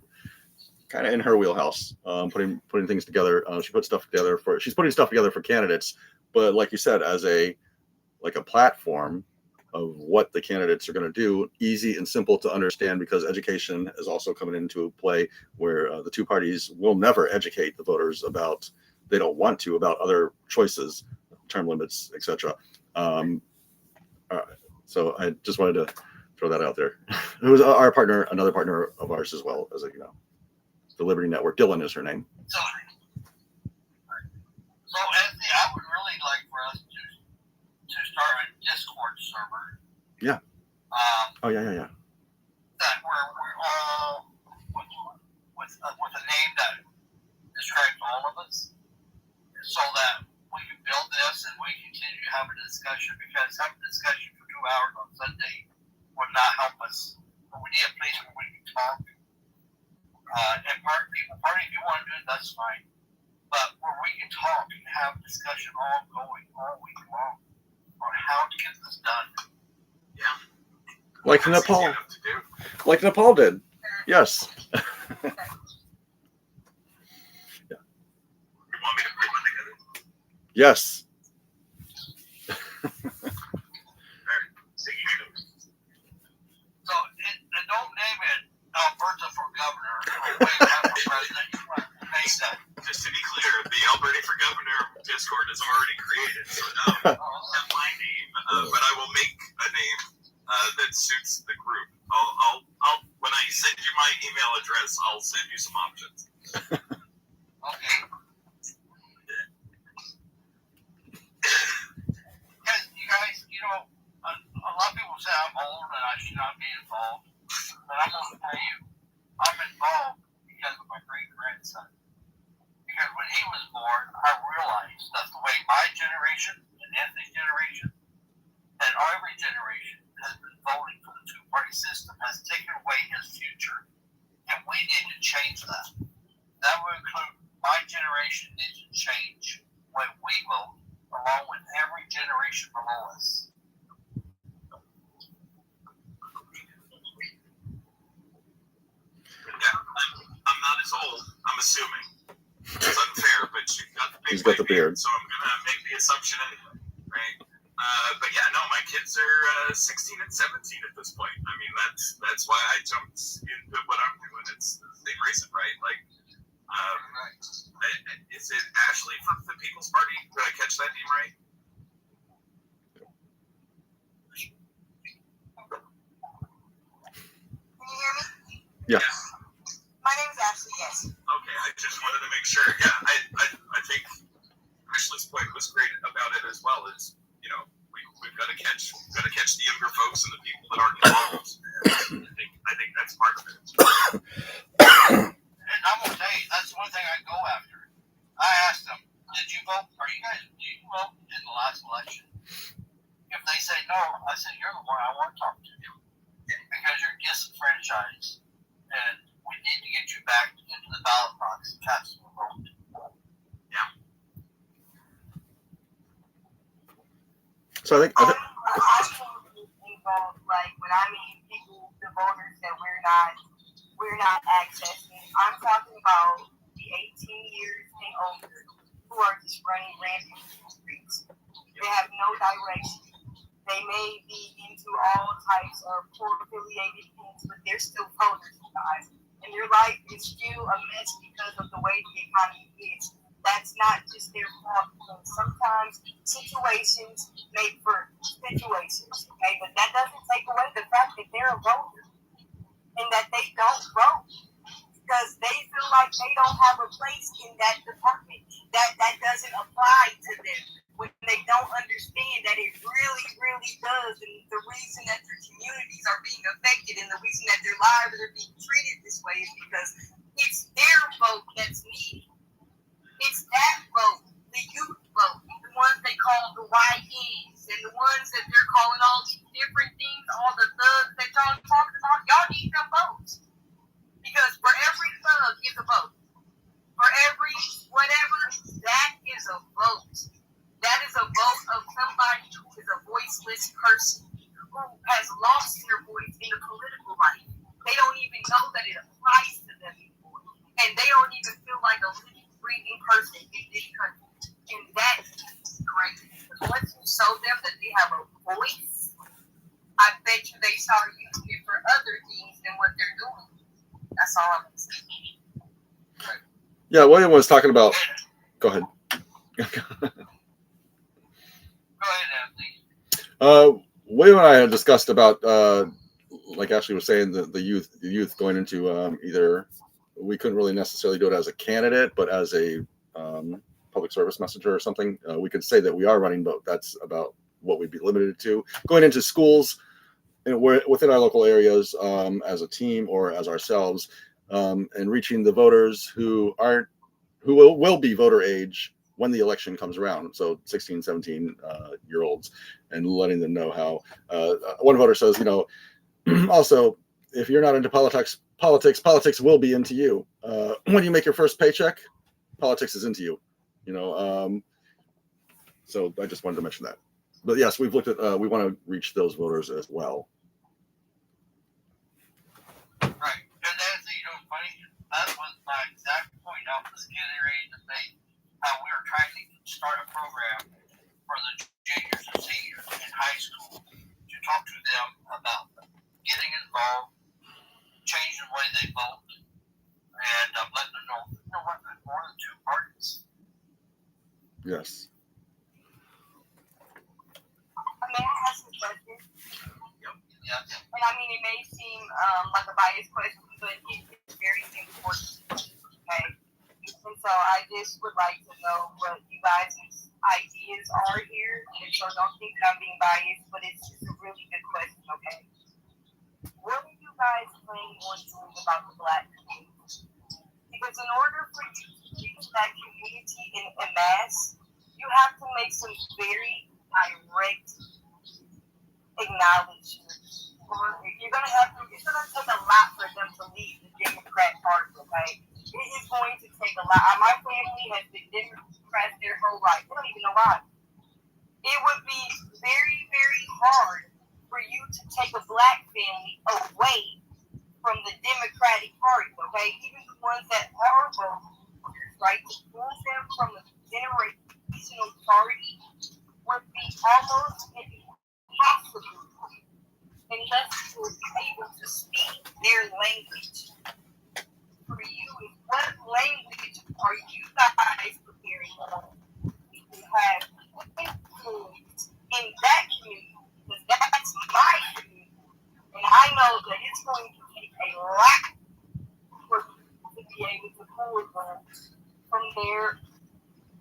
S1: kind of in her wheelhouse, putting things together. She's putting stuff together for candidates, but like you said, as a platform of what the candidates are going to do, easy and simple to understand, because education is also coming into play, where the two parties will never educate the voters about, they don't want to, about other choices, term limits, etc. So I just wanted to throw that out there. Who's our partner, another partner of ours as well, as the Liberty Network. Dylan is her name.
S2: So Anthony, I would really like for us to start a Discord server.
S1: Yeah. Yeah.
S2: That we're all with a name that describes all of us, so that we can build this and we continue to have a discussion. Because having a discussion for 2 hours on Sunday would not help us. But we need a place where we can talk. And party, if you want to do it, that's fine. But where we can talk and have discussion ongoing all week long on how to get this done.
S4: Yeah.
S1: Like
S4: That's
S1: Nepal.
S4: easy enough to do.
S1: Like Nepal did. Yes.
S4: You want me to put one together?
S1: Yes.
S2: So, and don't name it Alberta for governor or Wayne for president. You want to make that.
S4: Just to be clear, the Alberta for Governor Discord is already created, so no, not my name, but I will make a name that suits the group. I'll when I send you my email address, I'll send you some options.
S2: Okay. Because you guys, a lot of people say I'm old and I should not be involved, but I'm going to tell you, I'm involved because of my great-grandson. Because when he was born, I realized that the way my generation and Anthony's generation and every generation has been voting for the two-party system has taken away his future. And we need to change that. That would include my generation needs to change the way we vote, along with every generation below us.
S4: Yeah, I'm not as old, I'm assuming. It's unfair, but you've got the big
S1: He's got the
S4: white
S1: beard.
S4: so I'm going to make the assumption anyway, right? But yeah, no, my kids are 16 and 17 at this point. I mean, that's why I jumped into what I'm doing. It's the same reason, right? Like, is it Ashley from the People's Party? Did I catch that name right?
S3: Can you hear me?
S1: Yeah.
S3: My name is Ashley, yes.
S4: Okay, I just wanted to make sure. Yeah, I think Ashley's point was great about it as well. Is we've got to catch the younger folks and the people that aren't involved. I think that's part of it.
S2: And I'm going to tell you, that's one thing I go after. I asked them, did you vote? Do you vote in the last election? If they say no, I said, you're the one I want to talk to. Because you're disenfranchised. And we need to get you back into the ballot box and cast your vote.
S4: Yeah.
S1: So I think
S3: I'm involved, like when I mean people, the voters that we're not accessing. I'm talking about the 18 years and older who are just running rampant in the streets. They have no direction. They may be into all types of poor-affiliated things, but they're still voters, guys. And their life is still a mess because of the way the economy is. That's not just their fault. Sometimes situations make for situations, okay? But that doesn't take away the fact that they're a voter and that they don't vote because they feel like they don't have a place in that department. That doesn't apply to them. When they don't understand that it really, really does, and the reason that their communities are being affected and the reason that their lives are being treated this way is because it's their vote that's needed. It's that vote, the youth vote, the ones they call the YNs, and the ones that they're calling all these different things, all the thugs that y'all talking about. Y'all need them votes. Because for every thug is a vote. For every whatever, that is a vote. That is a vote of somebody who is a voiceless person who has lost their voice in the political life. They don't even know that it applies to them anymore. and they don't even feel like a living, breathing person in this country. And that's great. Because once you show them that they have a voice, I bet you they start using it for other things than what they're doing. That's all I'm saying.
S1: Yeah, William was talking about. Go ahead.
S2: Go ahead, Anthony.
S1: William and I had discussed about, like Ashley was saying, the youth going into either we couldn't really necessarily do it as a candidate, but as a public service messenger or something. We could say that we are running, but that's about what we'd be limited to. Going into schools within our local areas as a team or as ourselves, and reaching the voters who will be voter age when the election comes around. So 16, 17 year olds, and letting them know how one voter says, also, if you're not into politics will be into you. When you make your first paycheck, politics is into you, so I just wanted to mention that. But yes, we've looked at, we want to reach those voters as well.
S2: Right. And Anthony, funny, that was my exact point I was getting ready to say, how we were trying to start a program for the juniors and seniors in high school to talk to them about getting involved, changing the way they vote, and letting them know, what, there's more than two parties.
S1: Yes.
S3: May I ask a question?
S2: Yeah.
S3: And I mean, it may seem like a biased question, but it's very important. Okay. And so I just would like to know what you guys' ideas are here. And so don't think that I'm being biased, but it's just a really good question, okay? What are you guys planning on doing about the Black community? Because in order for you to reach that community in mass, you have to make some very direct acknowledgement. It's gonna take a lot for them to leave the Democrat Party, okay? It is going to take a lot. My family has been Democrats their whole life. They don't even know why. It would be very, very hard for you to take a Black family away from the Democratic Party, okay? Even the ones that are voters, right? To move them from a generational party would be almost impossible unless you were able to speak their language. For you, what language are you guys preparing on to have influence in that community? Because that's my community. And I know that it's going to take a lot for you to be able to pull them from their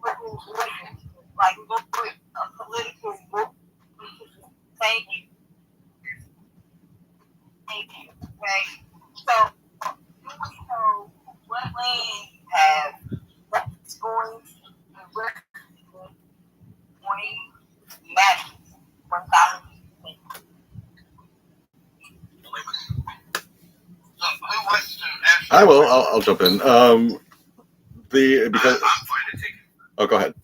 S3: like a political group. Thank you. Okay. So, do we know what land you have that's going to represent 20 matches, 1,000?
S2: So who wants to answer?
S1: I will. I'll jump in. Because
S4: I'm fine to take it.
S1: Oh, go ahead.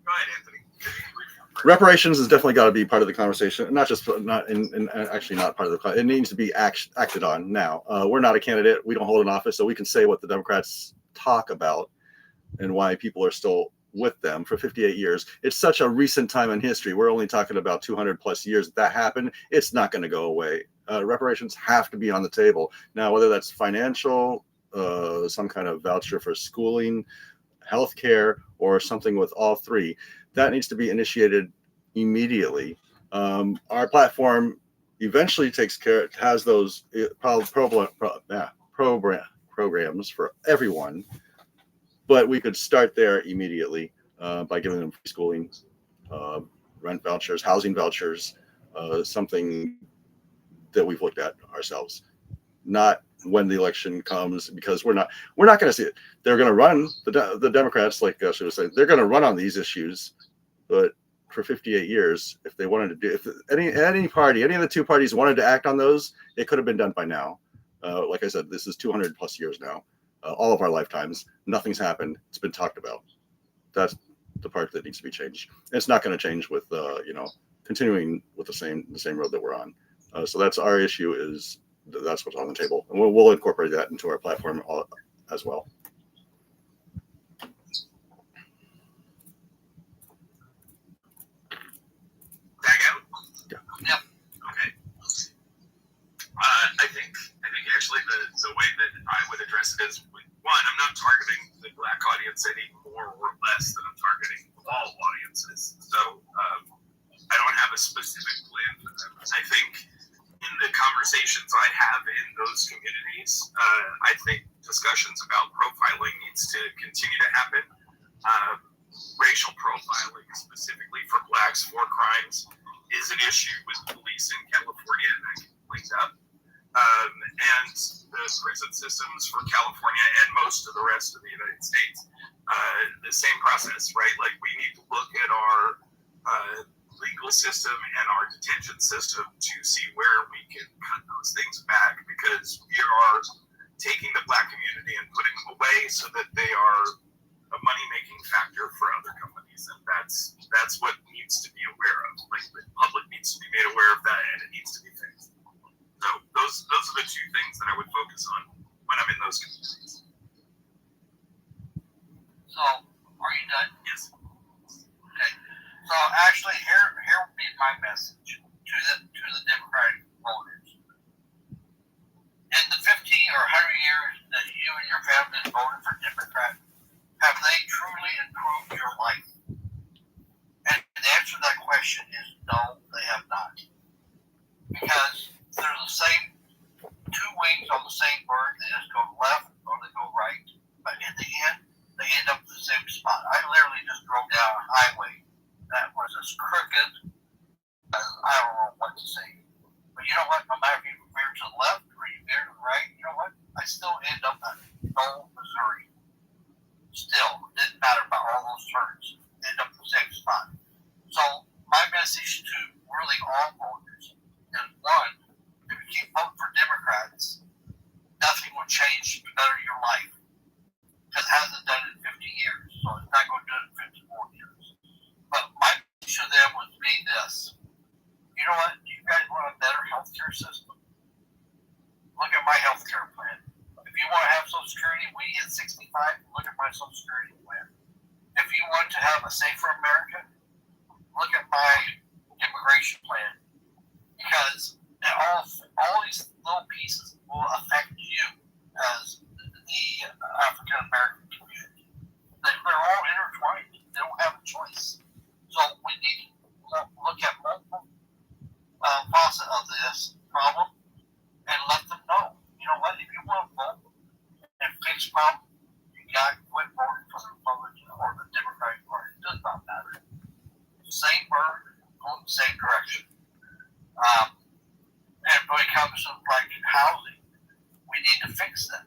S4: Go ahead, Anthony.
S1: Reparations is definitely got to be part of the conversation, actually not part of the. It needs to be acted on now. We're not a candidate. We don't hold an office, so we can say what the Democrats talk about and why people are still with them for 58 years. It's such a recent time in history. We're only talking about 200 plus years that happened. It's not going to go away. Reparations have to be on the table now, whether that's financial, some kind of voucher for schooling, healthcare, or something with all three. That needs to be initiated immediately. Our platform eventually has those programs for everyone, but we could start there immediately by giving them free schooling, rent vouchers, housing vouchers, something that we've looked at ourselves. Not when the election comes, because we're not going to see it. They're going to run the Democrats, like she was saying, they're going to run on these issues, but for 58 years, if they wanted to do, if any party, any of the two parties wanted to act on those, it could have been done by now. Like I said, this is 200 plus years now, all of our lifetimes. Nothing's happened. It's been talked about. That's the part that needs to be changed. And it's not going to change with continuing with the same road that we're on. So that's our issue. That's what's on the table, and we'll incorporate that into our platform as well.
S4: a specific plan for them. I think in the conversations I have in those communities, I think discussions about profiling needs to continue to happen. Racial profiling, specifically for blacks for crimes, is an issue with police in California, and that can be cleaned up. And the prison systems for California and most of the rest of the United States, the same process, right? Like, we need to look at our legal system and our detention system to see where we can cut those things back, because we are taking the black community and putting them away so that they are a money-making factor for other companies, and that's what needs to be aware of. Like, the public needs to be made aware of that, and it needs to be fixed. So those are the two things that I would focus on when I'm in those communities.
S2: So, are you done?
S4: Yes.
S2: Okay. So actually, here would be my message to the Democratic voters. In the 50 or 100 years that you and your family have voted for Democrat, have they truly improved your life? And the answer to that question is no, they have not. Because they're the same two wings on the same bird. They just go left or they go right. But in the end, they end up in the same spot. I literally just drove down a highway that was as crooked as I don't know what to say. But you know what? No matter if you veer to the left or you veer to the right, you know what? I still end up at Knoll, Missouri. Still, it didn't matter about all those turns. They end up in the same spot. So my message to really all voters is, one, if you keep voting for Democrats, nothing will change to better your life. Because it hasn't done it in 50 years. So it's not going to do it in 54 years. But my message to them would be this. You know what? You guys want a better healthcare system? Look at my healthcare plan. If you want to have Social Security when you hit 65, look at my Social Security plan. If you want to have a safer America, look at my immigration plan. Because all these little pieces will affect you as the African American community. They're all intertwined. They don't have a choice. So we need to look at multiple facets of this problem and let them know. You know what? If you want to vote and fix problems, you got to quit voting for the Republican or the Democratic Party. It does not matter. Same bird, going the same direction. And when it comes to like housing, we need to fix that.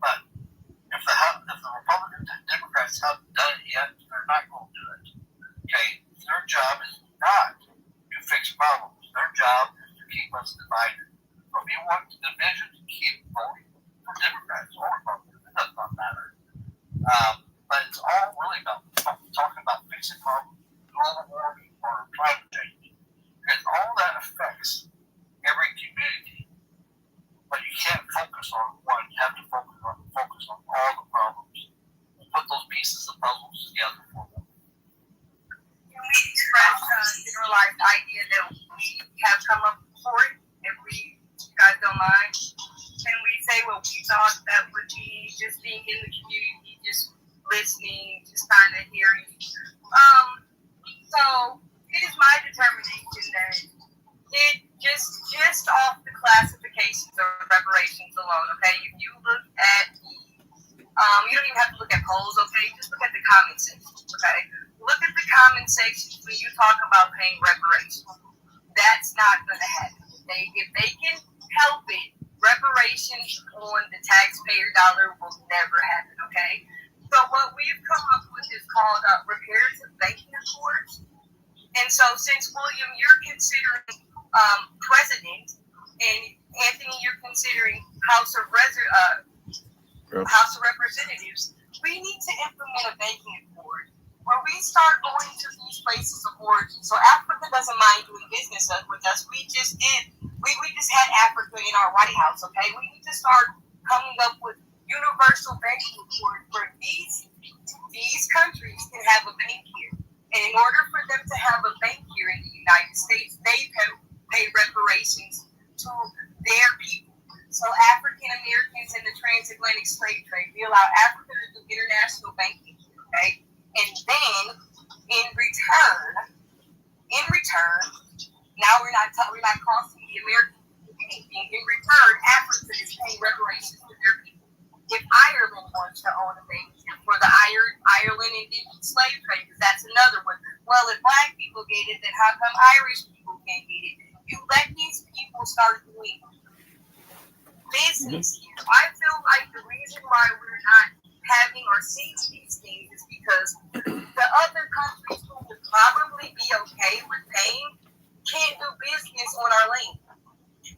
S2: But if the Republicans and Democrats haven't done it yet, they're not going to do it. Okay, their job is not to fix problems. Their job is to keep us divided. So if you want the division, keep voting for Democrats or Republicans. It does not matter. But it's all really about talking about fixing problems, global warming, or climate change, because all that affects every community. But you can't focus on one. You have to focus on all the problems and put those pieces of puzzles together for them.
S3: Can we express a generalized idea that we have come up for it, if you guys don't mind? Can we say what we thought that would be, just being in the community, just listening, just kind of hearing? So it is my determination that it just off the classifications of reparations alone, okay? If you look at you don't even have to look at polls, okay? Just look at the comment section, okay? Look at the comment section when you talk about paying reparations. That's not going to happen. If they can help it, reparations on the taxpayer dollar will never happen, okay? So what we've come up with is called reparative banking accords. And so since, William, you're considering president, and Anthony, you're considering House of Representatives, we need to implement a banking accord where we start going to these places of origin. So Africa doesn't mind doing business with us. We just had Africa in our White House, okay? We need to start coming up with universal banking accords where these countries can have a bank here. And in order for them to have a bank here in the United States, they pay reparations to their people. So African Americans in the transatlantic slave trade, we allow Africa to do international banking, okay? And then in return, Now we're not costing the American people anything. In return, Africa is paying reparations to their people. If Ireland wants to own a base for the Ireland indigenous slave trade, because that's another one. Well, if black people get it, then how come Irish people can't get it? You let these people start doing business here. I feel like the reason why we're not having or seeing these things is because the other countries who would probably be okay with paying can't do business on our land.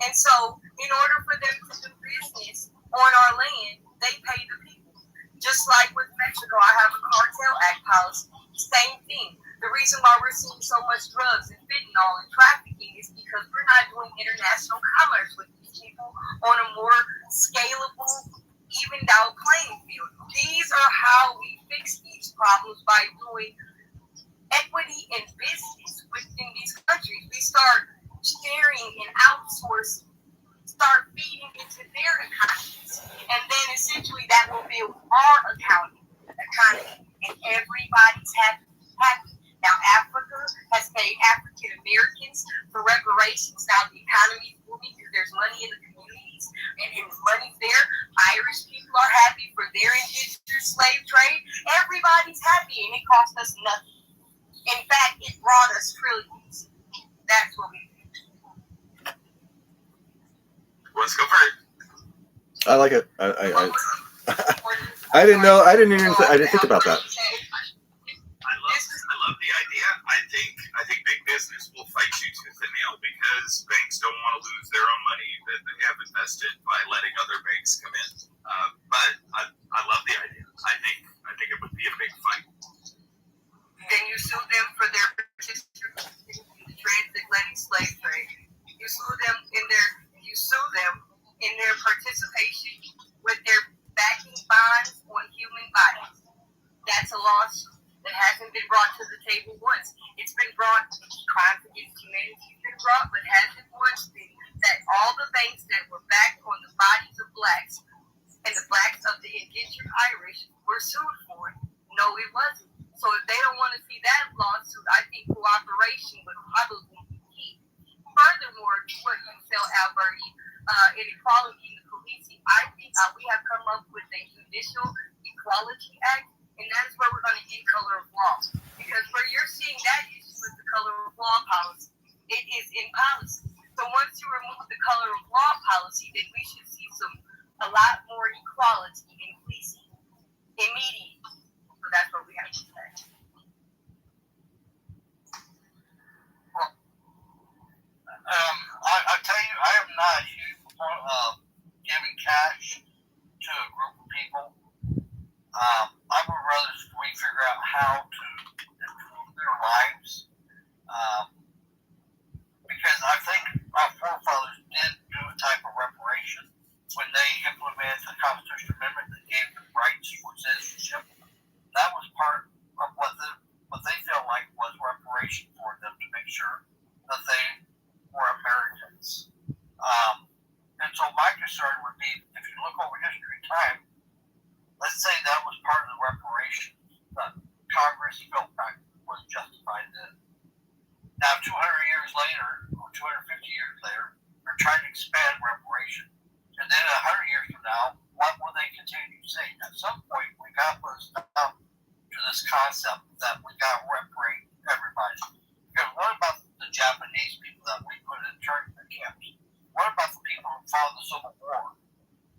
S3: And so, in order for them to do business on our land, they pay the people. Just like with Mexico, I have a Cartel Act policy. Same thing. The reason why we're seeing so much drugs and fentanyl and trafficking is because we're not doing international commerce with these people on a more scalable, evened out playing field. These are how we fix these problems, by doing equity in business within these countries. We start sharing and outsourcing, start feeding into their economies, and then essentially that will build our economy, and everybody's happy. Now Africa has paid African Americans for reparations. Now the economy is booming because there's money in the communities and money's there. Irish people are happy for their indigenous slave trade. Everybody's happy, and it cost us nothing. In fact, it brought us trillions. That's what we do.
S4: Let's go for it.
S1: I like it. I didn't know. I didn't think about that.
S4: I love the idea. I think big business will fight you tooth and nail because banks don't want to lose their own money that they have invested by letting other banks come in. But I love the idea. I think it would be a big fight.
S3: Then you sue them for their participation in the transatlantic slave trade. You sue them in their participation with their backing bonds on human bodies. That's a lawsuit that hasn't been brought to the table once. It's been brought, crimes against humanity has been brought, but hasn't once been that all the banks that were backed on the bodies of blacks and the blacks of the indentured Irish were sued for it. No, it wasn't. So if they don't want to see that lawsuit, I think cooperation would probably be key. Furthermore, what you tell Alberti, inequality in the policing, I think we have come up with a Judicial Equality Act, and that is where we're going to end color of law. Because where you're seeing that issue with the color of law policy, it is in policy. So once you remove the color of law policy, then we should see a lot more equality in policing immediately. So that's what we have to say.
S2: I tell you, I am not a huge proponent of giving cash to a group of people. I would rather we figure out how to improve their lives. Because I think our forefathers did do a type of reparation when they implemented the Constitutional Amendment that gave them rights for citizenship. That was part of what they felt like was reparation for them, to make sure that they were Americans. And so my concern would be, if you look over history and time, let's say that was part of the reparation that Congress felt like was justified then. Now, 200 years later, or 250 years later, they're trying to expand reparation. And then 100 years from now, what will they continue to say? At some point, we got to stop to this concept that we got to reparate everybody. Because what about the Japanese people that we put in internment camps? What about the people who fought the Civil War,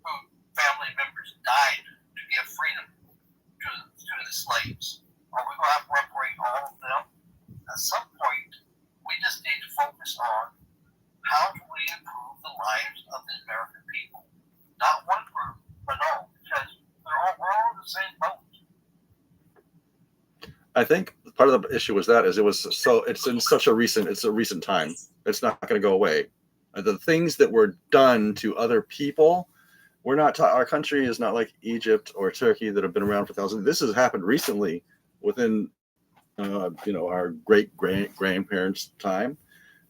S2: who family members died to give freedom to the slaves? Are we going to have to reparate all of them? At some point, we just need to focus on how do we improve the lives of the American people. Not one group, but all, because we're all in the same boat.
S1: I think part of the issue was it's in such a recent time. It's not going to go away. The things that were done to other people, our country is not like Egypt or Turkey that have been around for thousands. This has happened recently within, our great grandparents' time,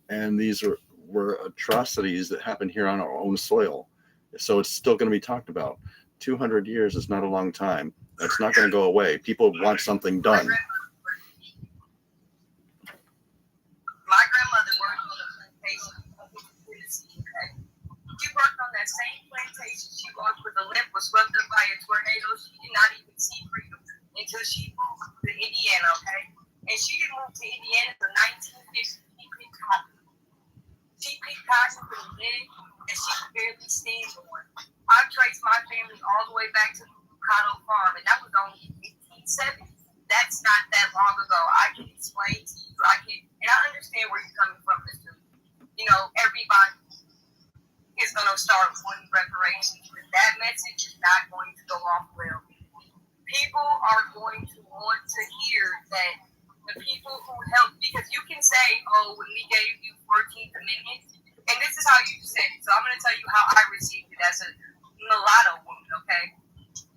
S1: and these were atrocities that happened here on our own soil. So it's still going to be talked about. 200 years is not a long time. That's not going to go away. People want something done.
S3: My grandmother worked on the walked with a limp was swept up by a tornado. She did not even see freedom until she moved to Indiana, okay? And she didn't move to Indiana until 1950. She picked cotton from the leg, and she could barely stand on. I've traced my family all the way back to the Cotto Farm, and that was only in 1870. That's not that long ago. I can explain to you. And I understand where you're coming from, Mr. Everybody is going to start wanting reparations, but that message is not going to go off well. People are going to want to hear that the people who helped, because you can say, oh, when we gave you 14th Amendment, and this is how you said it, so I'm going to tell you how I received it as a mulatto woman, okay?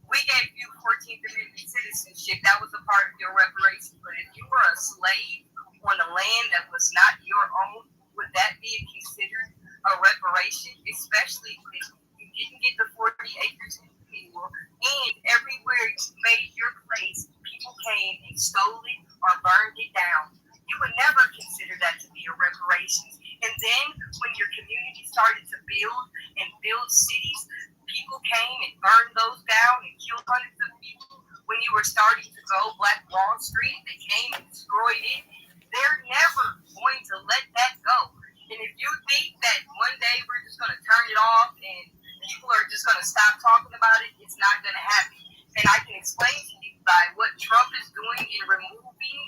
S3: We gave you 14th Amendment citizenship. That was a part of your reparations. But if you were a slave on a land that was not your own, would that be considered a reparation? Especially if you didn't get the 40 acres in the middle, and everywhere you made your place, people came and stole it or burned it down. You would never consider that to be a reparations. And then when your community started to build cities, people came and burned those down and killed hundreds of people. When you were starting to go Black Wall Street, they came and destroyed it. They're never going to let that go. And if you think that one day we're just going to turn it off and people are just going to stop talking about it, it's not going to happen. And I can explain to you by what Trump is doing in removing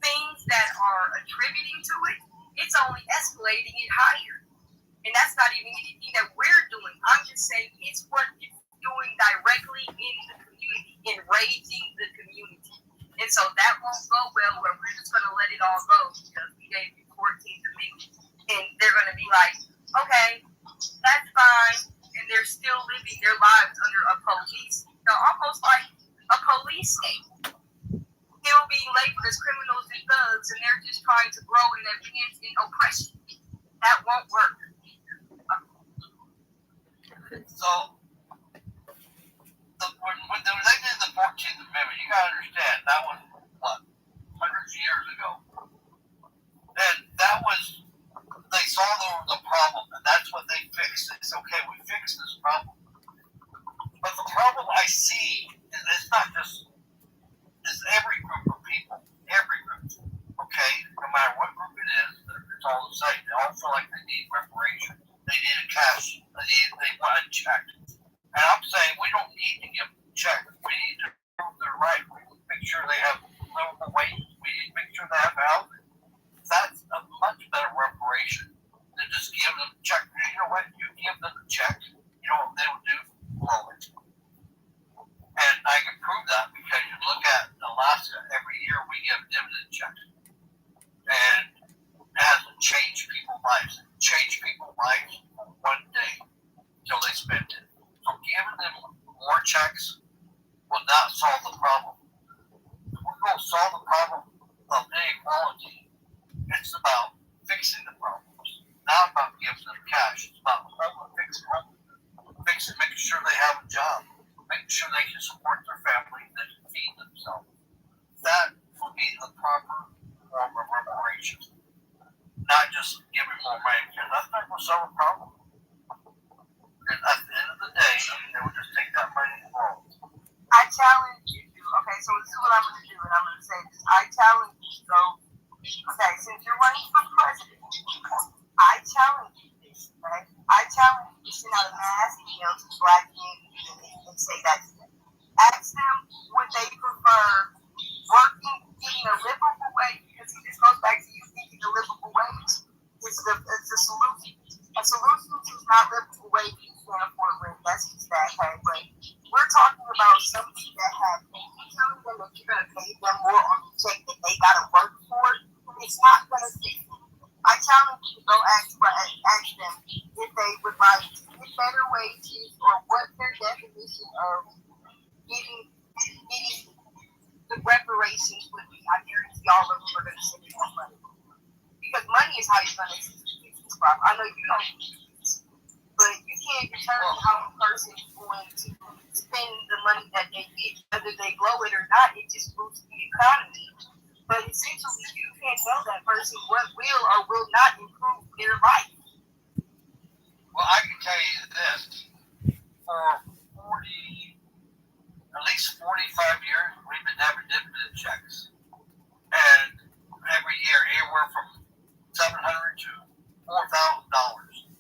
S3: things that are attributing to it, it's only escalating it higher. And that's not even anything that we're doing. I'm just saying it's what it's doing directly in the community, enraging the community. And so that won't go well where we're just going to let it all go because we gave you 14th Amendment. And they're going to be like, okay, that's fine. And they're still living their lives under a police, almost like a police state. Still being labeled as criminals and thugs, and they're just trying to grow and advance in oppression. That won't work.
S2: So, when they did the 14th Amendment, you gotta understand, that was, hundreds of years ago. And that was, they saw the problem, and that's what they fixed. It's okay, we fixed this problem. But the problem I see, and it's not just, it's every group of people, okay? No matter what group it is, it's all the same. They all feel like they need reparation. They need a cash. They want a check. And I'm saying we don't need to give them a check. We need to prove they're right. We need to make sure they have livable wages. We need to make sure they have housing. That's a much better reparation than just give them a check. You know what? You give them a check, you know what they will do? Blow it. And I can prove that because you look at Alaska, every year we give dividend checks. And it hasn't changed people's lives. It changed people's lives for one day until they spent it. So giving them more checks will not solve the problem. We're going to solve the problem of inequality. It's about fixing the problems, not about giving them cash. It's about fixing, making sure they have a job, making sure they can support their family, they can feed themselves. That will be the proper form of reparations. Not just giving more money, because that's not going to solve a problem. And at the end of the day, they would just take that money and roll.
S3: I challenge you. Okay, so this is what I'm going to do, and I'm going to say this. I challenge you. So, okay, since you're running for president, I challenge you this, okay? I challenge you to send out a mass email to Black communities and say that to them. Ask them would they prefer working, getting a livable wage, because this goes back to you thinking a livable wage is the solution. A solution to not livable wage you can't afford rent. That's just that, okay? But we're talking about something that has, you're telling them that you're going to pay them more on the check that they got to work for. It's not going to fix it. I challenge you to go ask them if they would like to get better wages or what their definition of getting the reparations would be. I guarantee all of them are going to send you more money. Because money is how you're going to fix this problem. I know you don't use this, but you can't determine how a person is going to spend the money that they get. Whether they blow it or not, it just boosts the economy. But essentially, you can't tell that person what will or will not improve their life.
S2: Well, I can tell you this. for 40, at least 45 years, we've been having dividend checks. And every year, anywhere from $700 to $4,000.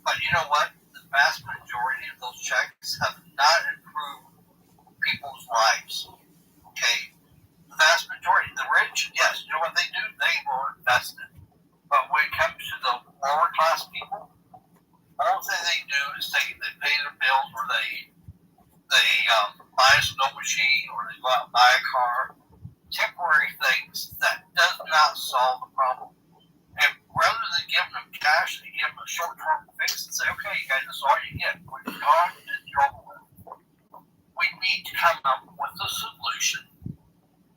S2: But you know what? The vast majority of those checks have not improved people's lives. Okay? The vast majority. The rich, yes, you know what they do? They will invest it. But when it comes to the lower class people, all they do is they pay their bills, or they buy a snow machine, or they go out and buy a car. Temporary things that does not solve the problem. And rather than giving them cash, they give them a short-term fix and say, okay, you guys, this is all you get. When you're gone, it's over with. We need to come up with a solution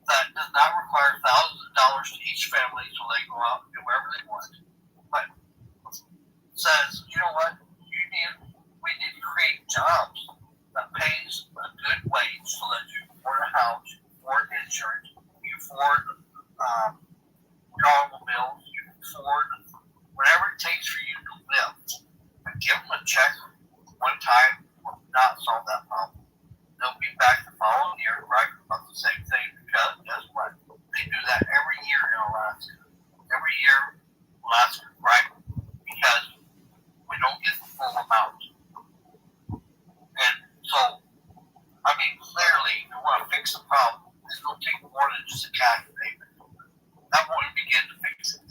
S2: that does not require thousands of dollars to each family so they go out and do whatever they want. But says, you know what, we need to create jobs that pays a good wage so that you can afford a house, you can afford insurance, you can afford your automobiles, you can afford whatever it takes for you to live. And give them a check one time will not solve that problem. They'll be back the following year bragging about the same thing, because guess what? They do that every year in Alaska. Every year, Alaska bragging because we don't get the full amount. And so, I mean, clearly, if you want to fix the problem, it's going to take more than just a cash payment. That won't begin to fix it.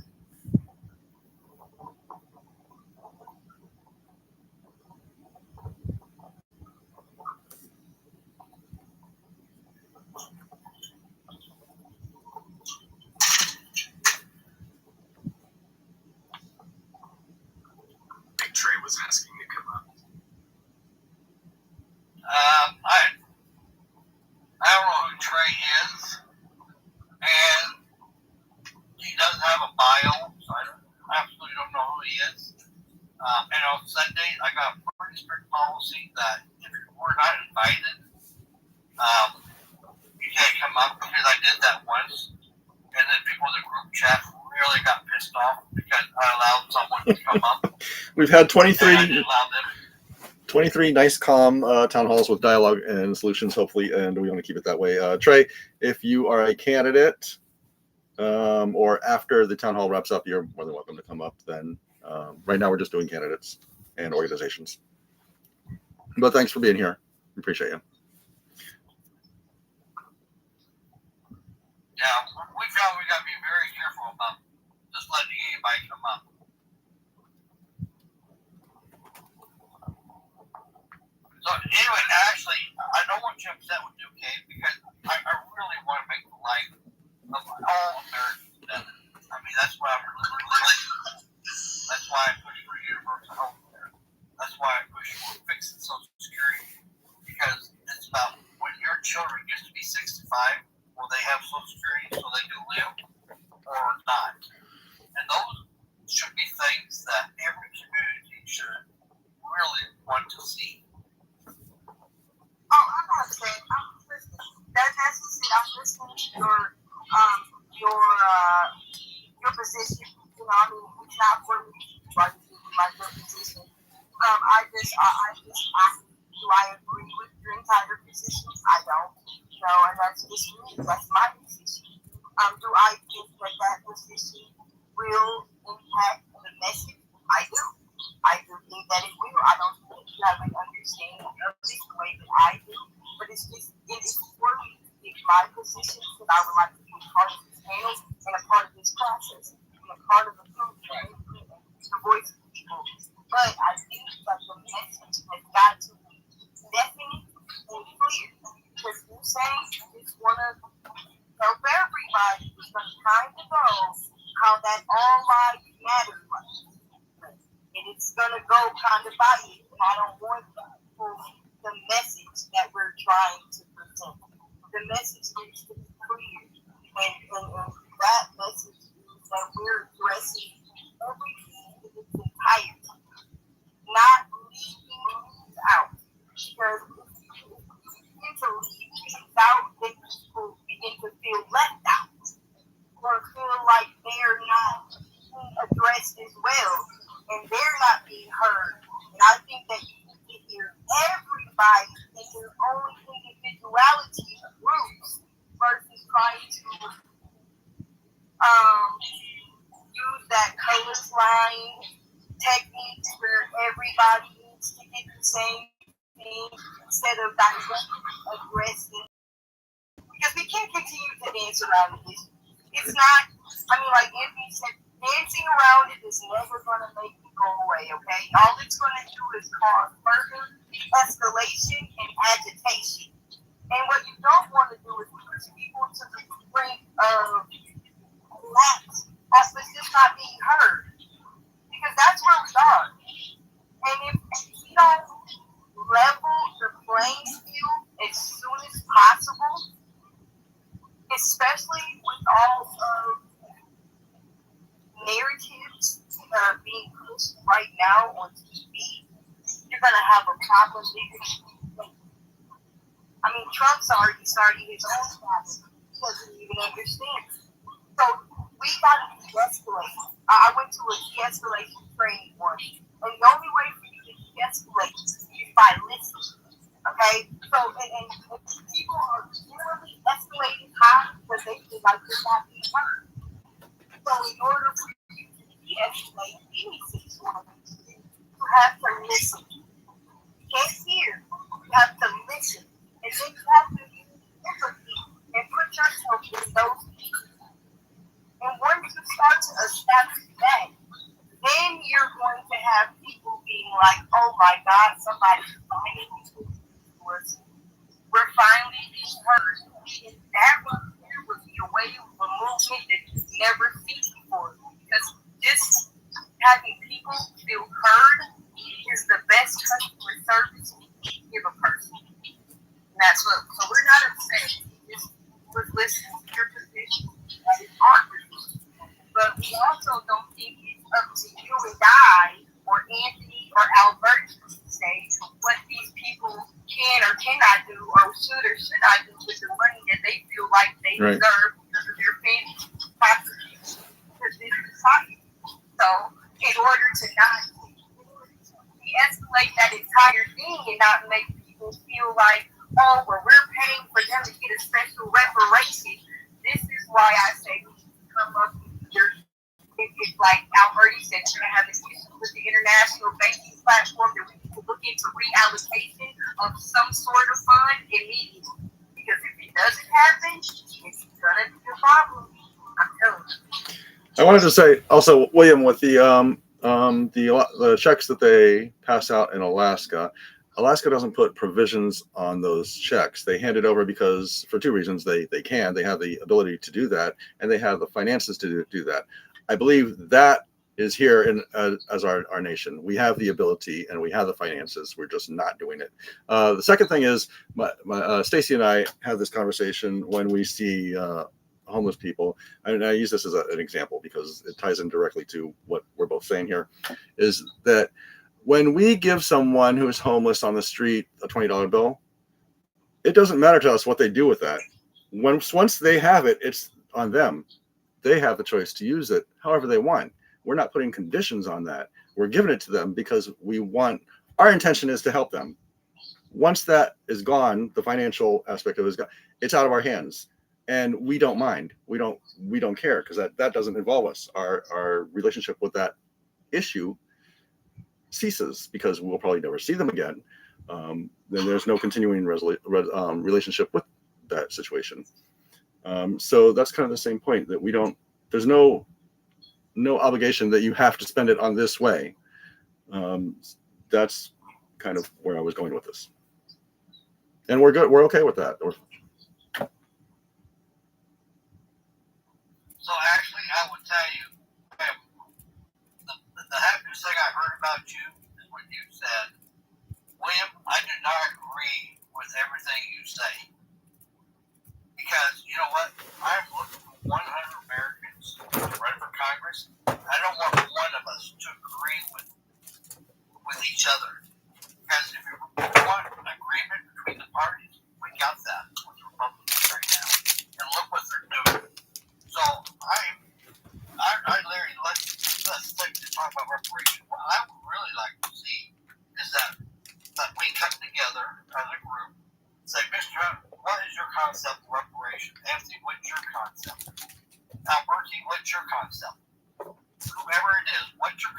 S4: Big Trey was asking to come up.
S2: I don't know who Trey is, and he doesn't have a bio, so I absolutely don't know who he is. And on Sunday, I got a pretty strict policy that if you were not invited, you can't come up, because I did that once, and then people in the group chat really got pissed off because I allowed someone to come up.
S1: We've had
S2: And I didn't
S1: 23
S2: allow them.
S1: 23 nice, calm town halls with dialogue and solutions, hopefully, and we want to keep it that way. Trey, if you are a candidate, or after the town hall wraps up, you're more than welcome to come up then. Right now, we're just doing candidates and organizations. But thanks for being here. We appreciate you.
S2: Yeah, we found we got to be very careful about just letting anybody come up. So anyway, actually, I don't want you upset with Duke Cave, because I really want to make the life of all Americans better. I mean, that's why I'm really that's why I push for universal health care. That's why I push for fixing Social Security, because it's about when your children get to be 65, will they have Social Security so they can live or not? And those should be things that every community should really want to see.
S3: Oh, I'm not saying I'm listening. That's just it. I'm listening to your position. You know, I mean, it's not for me to try to give you my good position. I do I agree with your entire position? I don't. You know, and that's just me. That's my position. Do I think that position will impact the message? I do. I do think that it will. I don't think you have an understanding of it the way that I do, but it's just for me to give my position, that I would like to be a part of this panel and a part of this process, and a part of the group to voice of people. But I think that the message has got to be definite and clear, because you're saying you just want to tell everybody who's going to kind of know how that all lives matter, and it's going to go kind of by it, and I don't want that for the message that we're trying to present. The message needs to be clear, and that message is that we're addressing everything in its entirety, not leaving things out, because if you begin to leave things out, then people begin to feel left out, or feel like they're not being addressed as well, and they're not being heard. And I think that you need to hear every by taking only individuality groups versus trying to use that colors line techniques where everybody needs to get the same thing instead of directly addressing. Because we can't continue to dance around it. It's not, I mean, like Anthony said, dancing around it is never going to make it go away, okay? All it's going to do is cause further escalation and agitation. And what you don't want to do is push people to the brink of collapse as it's just not being heard. Because that's where we are. And if we don't level the playing field as soon as possible, especially with all of narratives that are being pushed right now on TV, you're going to have a problem bigger. I mean, Trump's already starting his own problem. He doesn't even understand. So we got to de-escalate. I went to a de-escalation training once, and the only way for you to de-escalate is by listening. Okay? So, and people are generally escalating high because they feel like they're not being heard. So in order for you to de-escalate any situation, you have to listen. You can't hear. You have to listen. And then you have to use empathy and put yourself in those people. And once you start to establish that, then you're going to have people being like, oh my God, somebody's finally listening to us. We're finally being heard. And that right there would be a way of a movement that you've never seen before. Because just having people feel heard is the best customer service you can give a person. And that's what, so we're not upset. We're listening to your position. That is our position. But we also don't think it's up to you and I, or Anthony, or Alberto to say what these people can or cannot do, or should not do with the money that they feel like they deserve because of their family contributions to this society. So, in order to not de-escalate that entire thing and not make people feel like, oh, well, we're paying for them to get a special reparation. This is why I say we should come up with it's like Alberti said, you're going to have this issue with the international banking platform that we can look into reallocation of some sort of fund immediately. Because if it doesn't happen, it's going to be a problem. I'm telling you.
S1: I wanted to say also, William, with the checks that they pass out in Alaska, Alaska doesn't put provisions on those checks. They hand it over because for two reasons. They have the ability to do that, and they have the finances to do that. I believe that is here in as our nation. We have the ability and we have the finances. We're just not doing it. The second thing is, Stacy and I have this conversation when we see homeless people. And I use this as an example because it ties in directly to what we're both saying here, is that when we give someone who is homeless on the street a $20 bill, it doesn't matter to us what they do with that. Once they have it, it's on them. They have the choice to use it however they want. We're not putting conditions on that. We're giving it to them because our intention is to help them. Once that is gone, the financial aspect of it is gone. It's out of our hands, and we don't mind. We don't care because that doesn't involve us. Our relationship with that issue ceases because we'll probably never see them again. Then there's no continuing relationship with that situation. So that's kind of the same point, that there's no obligation that you have to spend it on this way. That's kind of where I was going with this. And we're good. We're okay with that.
S2: So actually, I would tell you, the happiest thing I heard about you is what you said. William, I do not agree with everything you say. Because, you know what? I'm looking for 100 Americans to run for Congress. I don't want one of us to agree with each other. Because if you want an agreement between the parties, we got that with the Republicans right now. And look what they're doing. So Larry, let's talk about reparation. What I would really like to see is that we come together,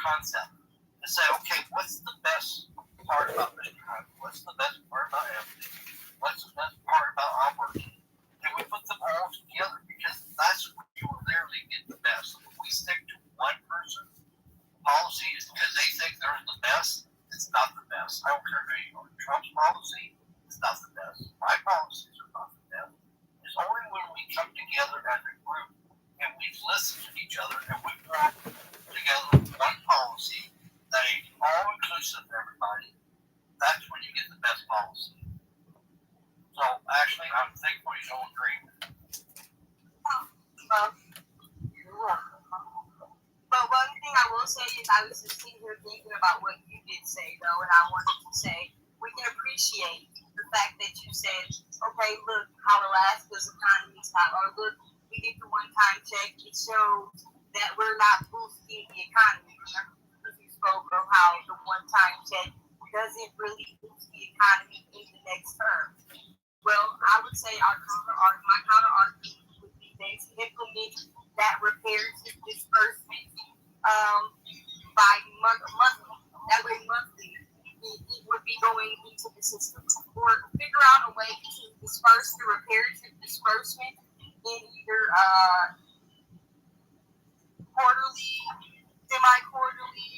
S2: concept and say, okay, what's the best part about Mr. Hunt? What's the best part about Anthony? What's the best part about Albert? And we put them all together because that's where you will literally get the best. If we stick to one person policy is because they think they're the best, it's not the best. I don't care who you are. Trump's policy is not the best. My policies are not the best. It's only when we come together as a group and we listen to each other and we work together with one policy that is all inclusive of everybody, that's when you get the best policy. So actually, I'm thankful you don't agree with me.
S3: But one thing I will say is I was just sitting here thinking about what you did say, though, and I wanted to say we can appreciate the fact that you said, okay, look how Alaska's economy is hot, or look, we get the one-time check. It shows that we're not boosting the economy. Remember, you spoke of how the one-time check doesn't really boost the economy in the next term. Well, I would say my counter-argument would be they implement that reparative disbursement by monthly. That way, monthly, it would be going into the system. Or figure out a way to disperse the reparative disbursement in either quarterly, semi-quarterly,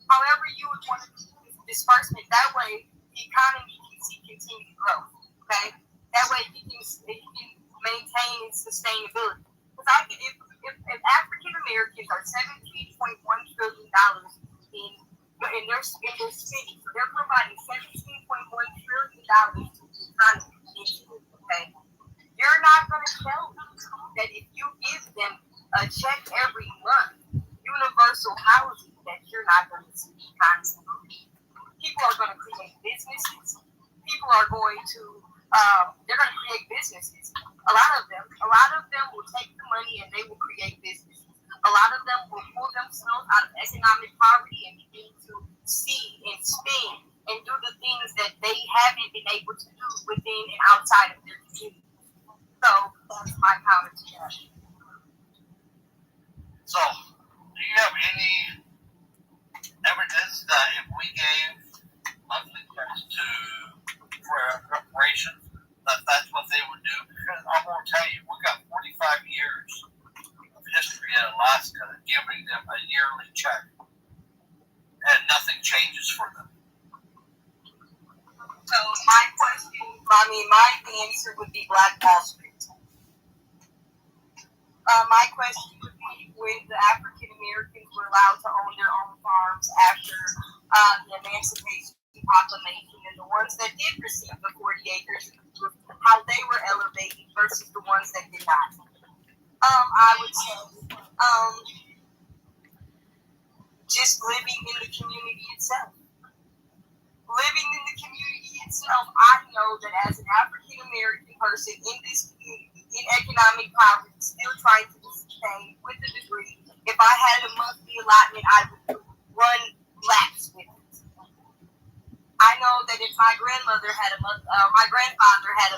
S3: however you would want to do this disbursement. That way, the economy can see continued growth. Okay, that way it can maintain its sustainability. Because if African Americans are $17.1 trillion in their spending, so they're providing $17.1 trillion to the economy. Okay, you're not going to tell me that if you give them a check every month, universal housing, that you're not going to see the economy. People are going to create businesses. People are going to they're going to create businesses. A lot of them will take the money and they will create businesses. A lot of them will pull themselves out of economic poverty and begin to see and spend and do the things that they haven't been able to do within and outside of their community. So that's my comment to that.
S2: So, do you have any evidence that if we gave monthly credits for reparations, that's what they would do? Because I'm going to tell you, we've got 45 years of history in Alaska giving them a yearly check, and nothing changes for them.
S3: So my answer would be Black Wall Street. My question would be, when the African Americans were allowed to own their own farms after the Emancipation Proclamation, and the ones that did receive the 40 acres, how they were elevated versus the ones that did not. I would say just living in the community itself. Living in the community itself, I know that as an African American person in this community, in economic poverty, still trying to sustain with a degree, if I had a monthly allotment, I would run laps with it. I know that if my grandfather had a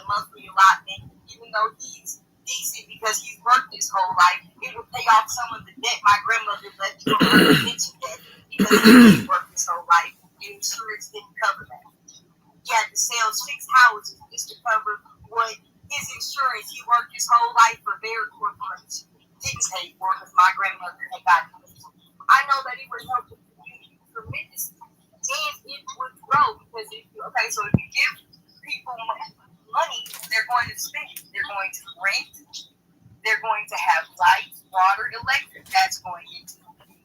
S3: monthly allotment, even though he's decent because he's worked his whole life, it would pay off some of the debt my grandmother left from her pension debt because he worked his whole life. Insurance didn't cover that. He had to sell 6 houses just to cover what his insurance he worked his whole life for their corporation didn't pay for because my grandmother had gotten it. I know that it would help the community tremendously, and it would grow because if you give people money, they're going to spend. They're going to rent. They're going to have lights, water, electric. That's going into it.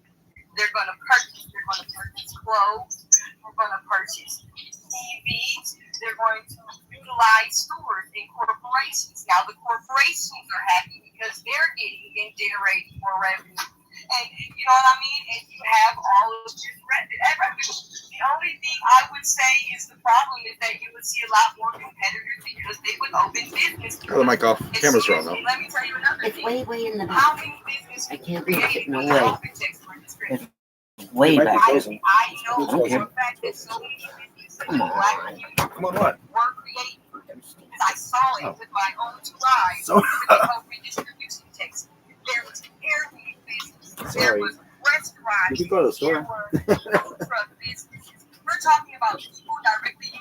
S3: They're going to purchase. They're going to purchase clothes. They're going to purchase TVs. They're going to utilize stores and corporations. Now the corporations are happy because they're getting and generating more revenue. And you know what I mean? And you have all of this revenue. The only thing I would say is the problem is that you would see a lot more competitors because they would open business.
S1: Cut the mic off. Camera's wrong though.
S3: Let me tell you another thing.
S5: It's way in the back.
S3: How many businesses
S5: I can't reach it. No way.
S3: It's
S5: Way back.
S3: I know for a fact that so many businesses in the Black community
S1: Come on, what?
S3: were created because I saw it with my own 2 eyes
S1: So-
S3: with the COVID distribution text. There was airline business. There was restaurants,
S1: You can go to the store.
S3: there were food truck businesses. We're talking about people directly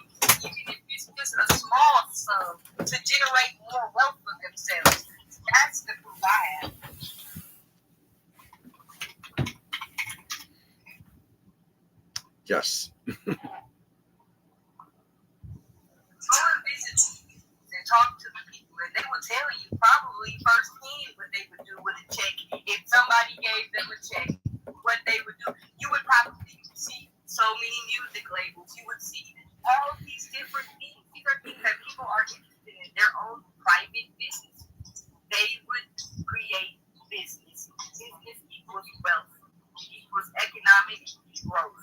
S3: even if it's just a small sum to generate more wealth for themselves. That's the proof I have.
S1: Yes.
S3: Go and visit and talk to the people, and they will tell you probably firsthand what they would do with a check. If somebody gave them a check, what they would do. You would probably see so many music labels. You would see all these different things. These are things that people are interested in their own private business. They would create business. Business equals wealth, equals economic growth.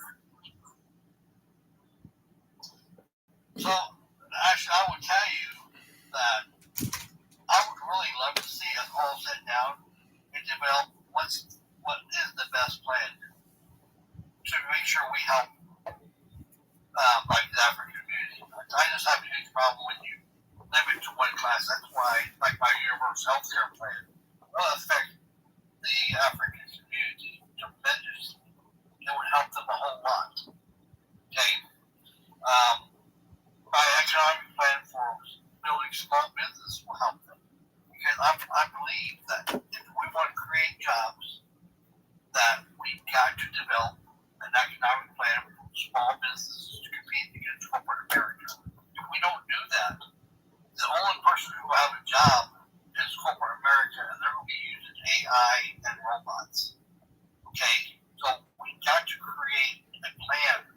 S2: So, actually, I would tell you that I would really love to see us all sit down and develop what is the best plan to make sure we help like the African community. I just have a huge problem when you limit to one class. That's why, like my universal health care plan, will affect the African community tremendously. It would help them a whole lot. Okay? My economic plan for building small business will help them. Because I believe that if we want to create jobs, that we've got to develop an economic plan for small businesses to compete against corporate America. If we don't do that, the only person who will have a job is corporate America, and they're going to be using AI and robots. Okay? So we've got to create a plan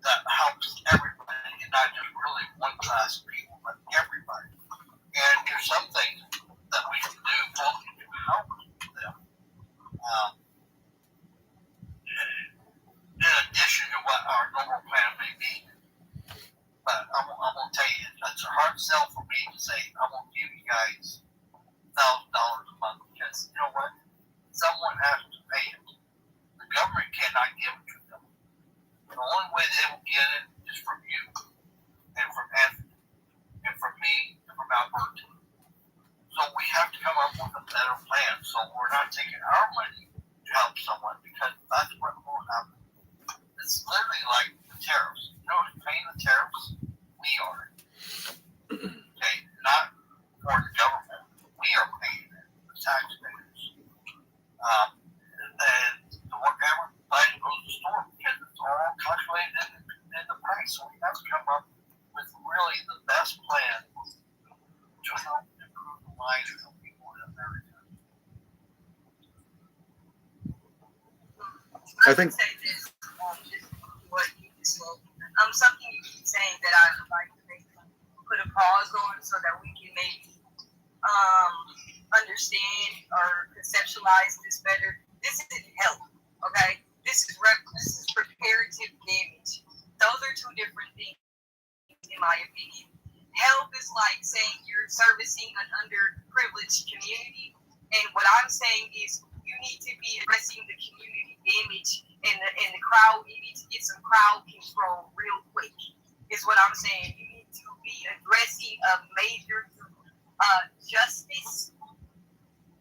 S2: that helps everybody, and not just really one class of people, but everybody. And there's some things that we can do both to help them. In addition to what our normal plan may be. But I'm going to tell you, it's a hard sell for me to say, I'm going to give you guys $1,000 a month, because you know what? Someone has to pay it. The government cannot give it to them. The only way they will get it is from you, and from Anthony, and from me, and from Alberta. So we have to come up with a better plan, so we're not taking our money to help someone, because that's what will happen. It's literally like the tariffs. You know who's paying the tariffs? We are. Okay, not for the government. We are paying it, the taxpayers. And whatever everybody goes to the store, because it's all calculated in the price. So we have to come up with really the best plan to help improve the lives of people in America.
S1: I think-
S3: say this, just what you just said. Something you keep saying that I would like to maybe put a pause on so that we can maybe understand or conceptualize this better. This isn't health, okay? This is reparative damage. Those are two different things, in my opinion. Health is like saying you're servicing an underprivileged community, and what I'm saying is you need to be addressing the community damage and the crowd. You need to get some crowd control real quick, is what I'm saying. You need to be addressing a major justice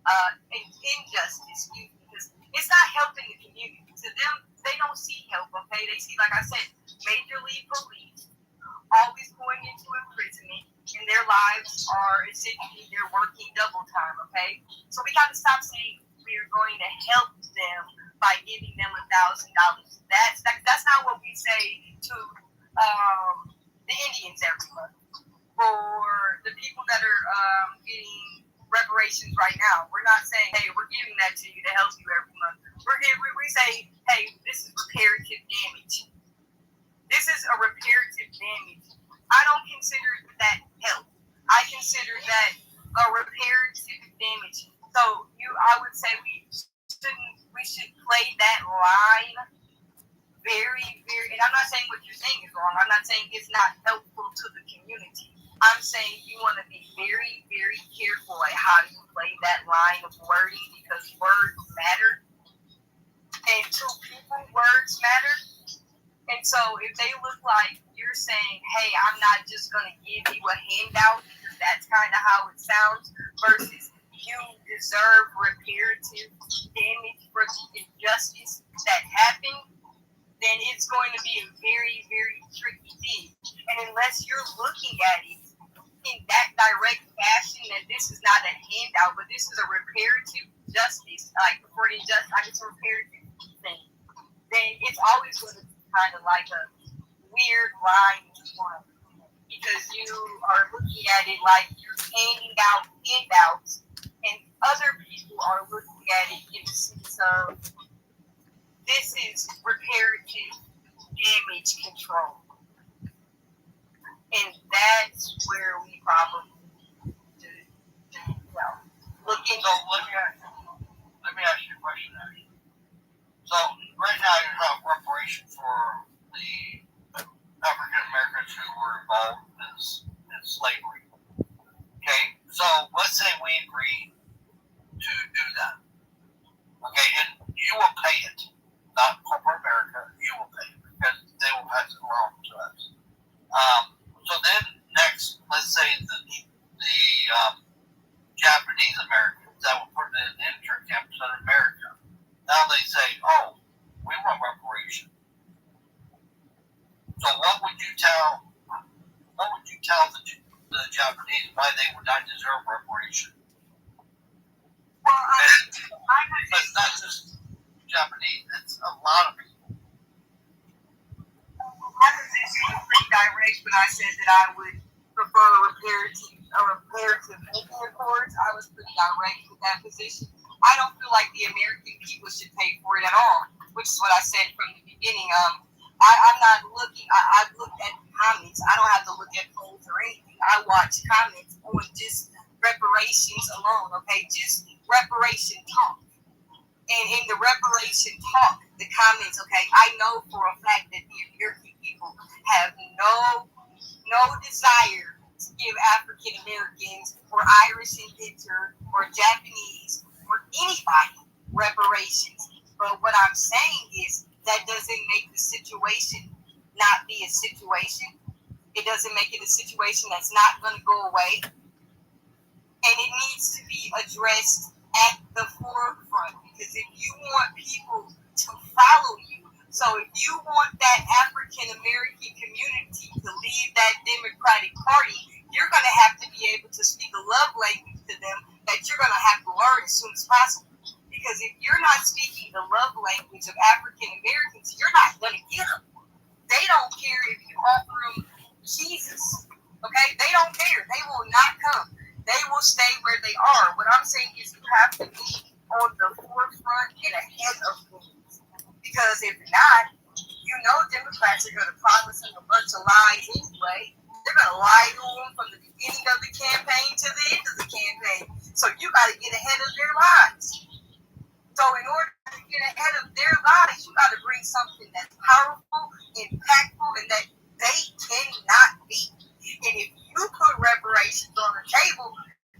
S3: and injustice, because it's not helping the community. To them, they don't see help, okay? They see, like I said, major league police always going into imprisonment, and their lives are essentially they're working double time, okay? So we got to stop saying we're going to help them by giving them $1,000. That's not what we say to the Indians every month, or the people that are getting reparations right now. We're not saying, hey, we're giving that to you to help you every month. We say, hey, this is reparative damage. This is a reparative damage. I don't consider that help. I consider that a reparative damage. So I would say we should play that line very, very, and I'm not saying what you're saying is wrong. I'm not saying it's not helpful to the community. I'm saying you want to be very, very careful at how you play that line of wording, because words matter. And to people, words matter. And so if they look like you're saying, hey, I'm not just going to give you a handout, because that's kind of how it sounds, versus you deserve reparative damage for the injustice that happened, then it's going to be a very, very tricky thing. And unless you're looking at it in that direct fashion, that this is not a handout, but this is a reparative justice, like for injustice, like it's a reparative thing, then it's always going to be kind of like a weird line to one, because you are looking at it like you're handing out handouts, and other people are looking at it in the sense of this is reparative damage control. And that's where we probably look into.
S2: So let me ask you a question, actually. So right now you have reparation for the African Americans who were involved in slavery. Okay, so let's say we agree to do that. Okay, and you will pay it, not corporate America. You will pay it because they will pass it along to us. So then next, let's say the Japanese Americans that were put in intern camps in America. Now they say, oh, we want reparation. So what would you tell the Japanese why they would not deserve reparation?
S3: Well,
S2: It's not just Japanese, it's a lot of people.
S3: My position was pretty direct when I said that I would prefer reparative Indian Accords. I was pretty direct with that position. I don't feel like the American people should pay for it at all, which is what I said from the beginning. I'm not looking. I've looked at the comments. I don't have to look at polls or anything. I watch comments on just reparations alone. Okay, just reparation talk. And in the reparation talk, the comments, okay, I know for a fact that the American people have no desire to give African Americans or Irish indentured or Japanese or anybody reparations. But what I'm saying is that doesn't make the situation not be a situation. It doesn't make it a situation that's not going to go away. And it needs to be addressed at the forefront, because if you want people to follow you, so if you want that African American community to leave that Democratic Party, you're going to have to be able to speak a love language to them that you're going to have to learn as soon as possible. Because if you're not speaking the love language of African Americans, you're not going to get them. They don't care if you offer them Jesus. Okay? They don't care. They will not come. They will stay where they are. What I'm saying is you have to be on the forefront and ahead of things. Because if not, you know Democrats are going to promise them a bunch of lies anyway. They're going to lie to them from the beginning of the campaign to the end of the campaign. So you got to get ahead of their lies. So in order to get ahead of their lies, you got to bring something that's powerful, impactful, and that they cannot beat. And if you put reparations on the table,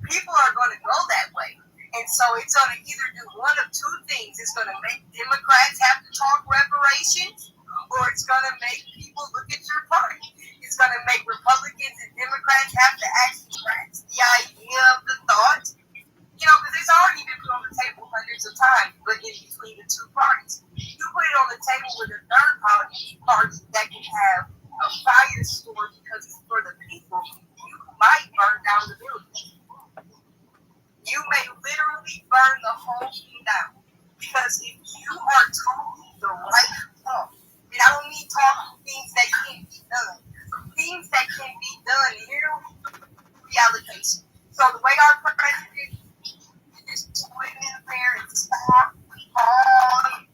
S3: people are going to go that way. And so it's going to either do one of two things. It's going to make Democrats have to talk reparations, or it's going to make people look at your party. It's going to make Republicans and Democrats have to actually scratch the idea of the thought. You know, because it's already been put on the table hundreds of times, but in between the two parties. You put it on the table with a third party that can have a firestorm because it's for the people, you might burn down the building. You may literally burn the whole thing down. Because if you are talking the right talk, and I don't mean talking things that can't be done. Things that can be done here, reallocation. So the way our president is putting in there and stop on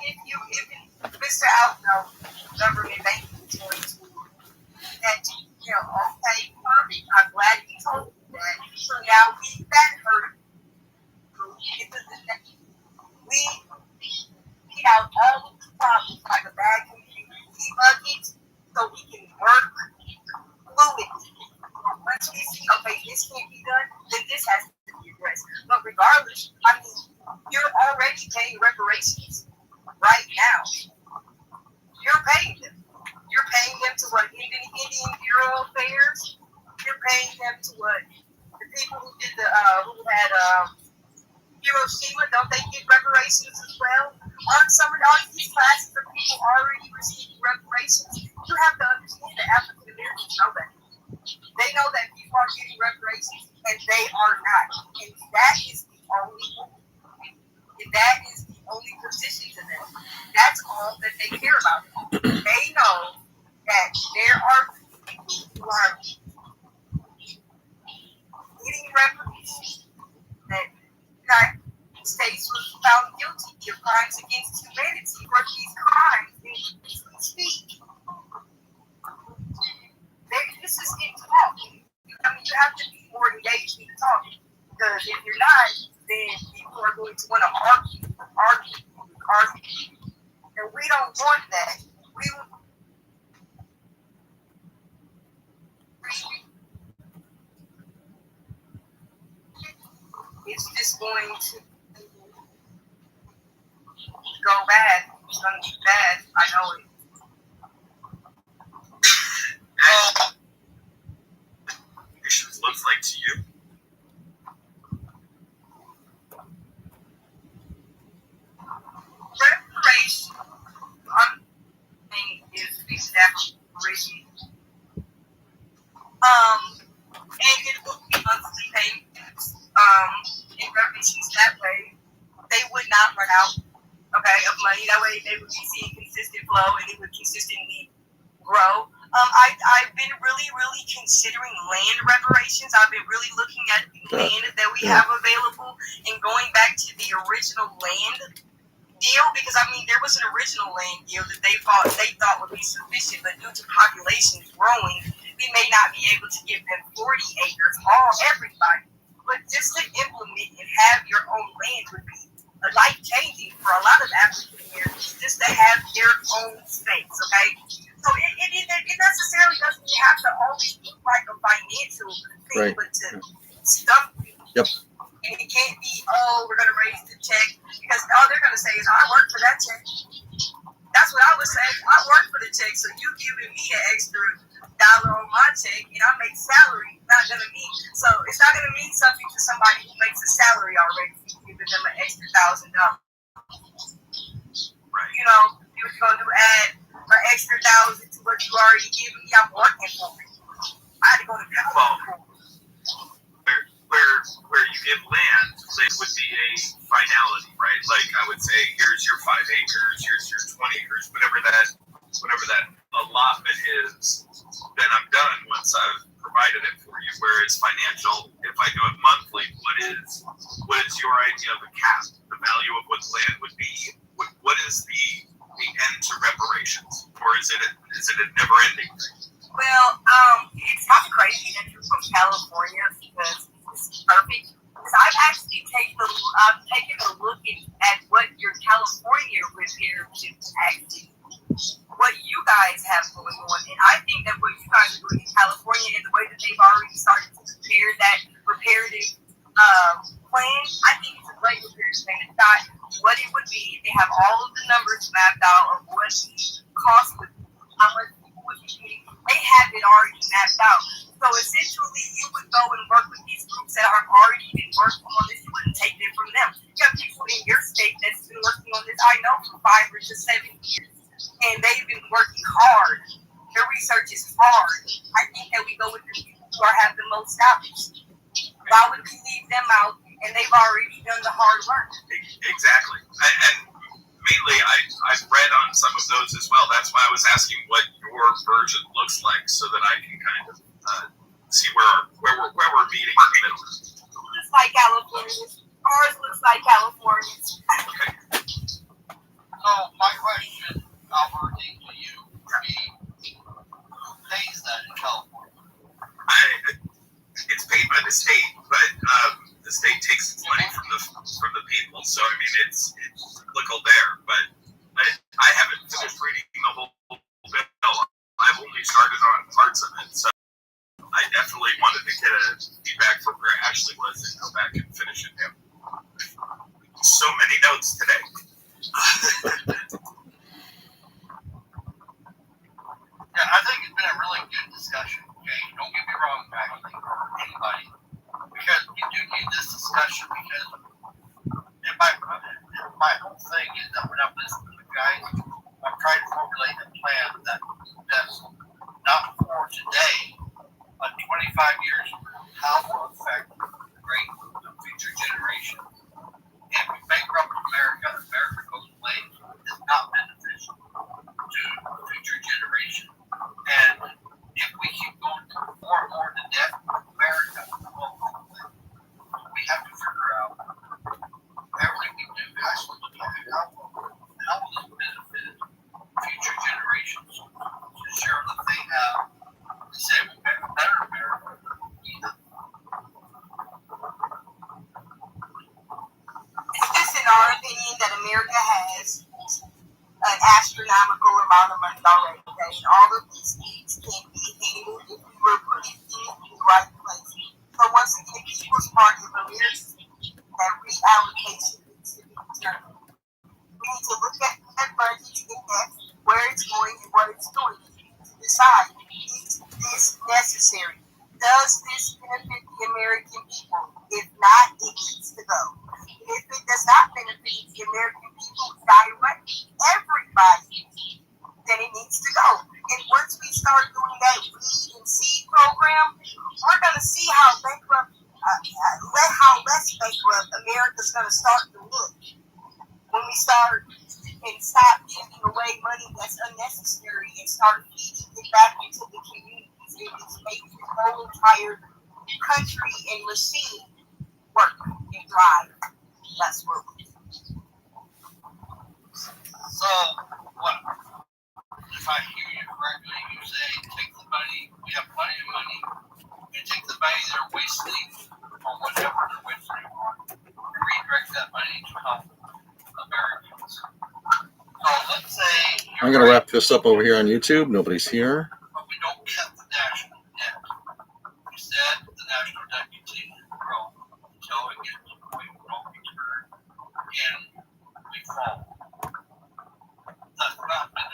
S3: if Mr. Outno, government banking is going to that, you know, okay, perfect. I'm glad you told me that. So now we that hurt. We get out all the problems like a bad community bucket so we can work fluidly. Once we see, okay, this can't be done, then this has to be addressed. But regardless, I mean, you're already paying reparations right now. You're paying them. paying them to what Indian Bureau Affairs. You're paying them to what the people who did who had Hiroshima. Don't they get reparations as well? On some of these classes for people already receiving reparations, you have to understand that African Americans know that. They know that people are getting reparations and they are not. And that is the only position to them. That's all that they care about. They know that there are people who are getting reparations, that the United States was found guilty of crimes against humanity for these crimes in free speech. This is in talk. I mean, you have to be more engaged in talking, because if you're not, then people are going to want to argue. And we don't want that. It's just going to go bad. It's going to be bad. I know it.
S4: Reparations looks like to you?
S3: Reparation, is established reparation. And it will be monthly payments. In reparations that way, they would not run out, okay, of money. That way they would be seeing consistent flow and it would consistently grow. I've been really considering land reparations. I've been really looking at the land that we have available and going back to the original land deal, because I mean there was an original land deal that they thought would be sufficient, but due to population growing, we may not be able to give them 40 acres, everybody. But just to implement and have your own land would be life changing for a lot of African Americans, just to have their own space, okay? So it necessarily doesn't have to always look like a financial thing,
S1: Right.
S3: but to stump people.
S1: Yep.
S3: And it can't be, we're going to raise the check, because all they're going to say is, I work for that check. That's what I would say. I work for the check, so you giving me an extra dollar on my check, and I make salary. Not going to mean, so it's not going to mean something to somebody who makes a salary already, giving them an extra $1,000.
S4: Right.
S3: You know, you're going to add an extra $1,000 to what you already given me. I'm working for it. I had to go to
S4: where you give land, it would be a finality, right? Like I would say, here's your 5 acres, here's your 20 acres, whatever that allotment is. Then I'm done once I've provided it for you. Whereas financial, if I do it monthly, what is your idea of a cap? The value of what land would be? What is the end to reparations, or is it a never-ending thing?
S3: Well, it's not crazy that you're from California, because this is perfect. Because I've actually taken a look at what your California reparations actually, what you guys have going on, and I think that what you guys are doing in California and the way that they've already started to prepare that reparative plan, I think it's a great reparative plan. It's got what it would be. They have all of the numbers mapped out of what the cost would be, how much people would be getting. They have it already mapped out. So essentially, you would go and work with these groups that have already been working on this. You wouldn't take it from them. You have people in your state that's been working on this, I know, for 5 or 7 years. And they've been working hard. Their research is hard. I think that we go with the people who have the most knowledge. Why would we leave them out, and they've already done the hard work?
S4: Exactly. And mainly, I've read on some of those as well. That's why I was asking what your version looks like, so that I can kind of see where we're meeting in the middle.
S3: Looks like California. Ours looks like California.
S4: Okay.
S2: So my question, Albert, to you would be, who pays that in California?
S4: It's paid by the state, but the state takes its money from the people. So I mean, it's cyclical there. But I haven't finished reading the whole bill. I've only started on parts of it. So I definitely wanted to get a feedback from where Ashley was and go back and finish it down. So many notes today.
S2: Yeah, discussion because my whole thing is that when I'm listening to the guys, I'm trying to formulate a plan that's not for today, but 25 years from now, how will affect the future generations. If we bankrupt America, America goes away, it's not beneficial to future generations. And if we keep going more and more into debt, America will go away. We have to figure out everything we do has to look at how will this benefit future generations to ensure that they have the same better America.
S3: It's just in our opinion that America has an astronomical amount of money already. That all of these needs can be handled if we were putting things in the right place. So once again, the People's Party of America, that reallocation needs to be determined. We need to look at that budget in depth, where it's going and what it's doing, to decide, is this necessary? Does this benefit the American people? If not, it needs to go. If it does not benefit the American people, direct everybody, then it needs to go. And once we start doing that weed and seed program, we're going to see how less bankrupt America's going to start to look. When we start and stop giving away money that's unnecessary and start feeding it back into the communities, it just makes the whole entire country and machine work and drive. That's what we do.
S2: So, what? If I hear you correctly, you say take the money, we have plenty of money, and take the money they're wasting or whatever they're wasting on, and redirect that money to help Americans. So let's say
S1: I'm going to wrap this up over here on YouTube. Nobody's here.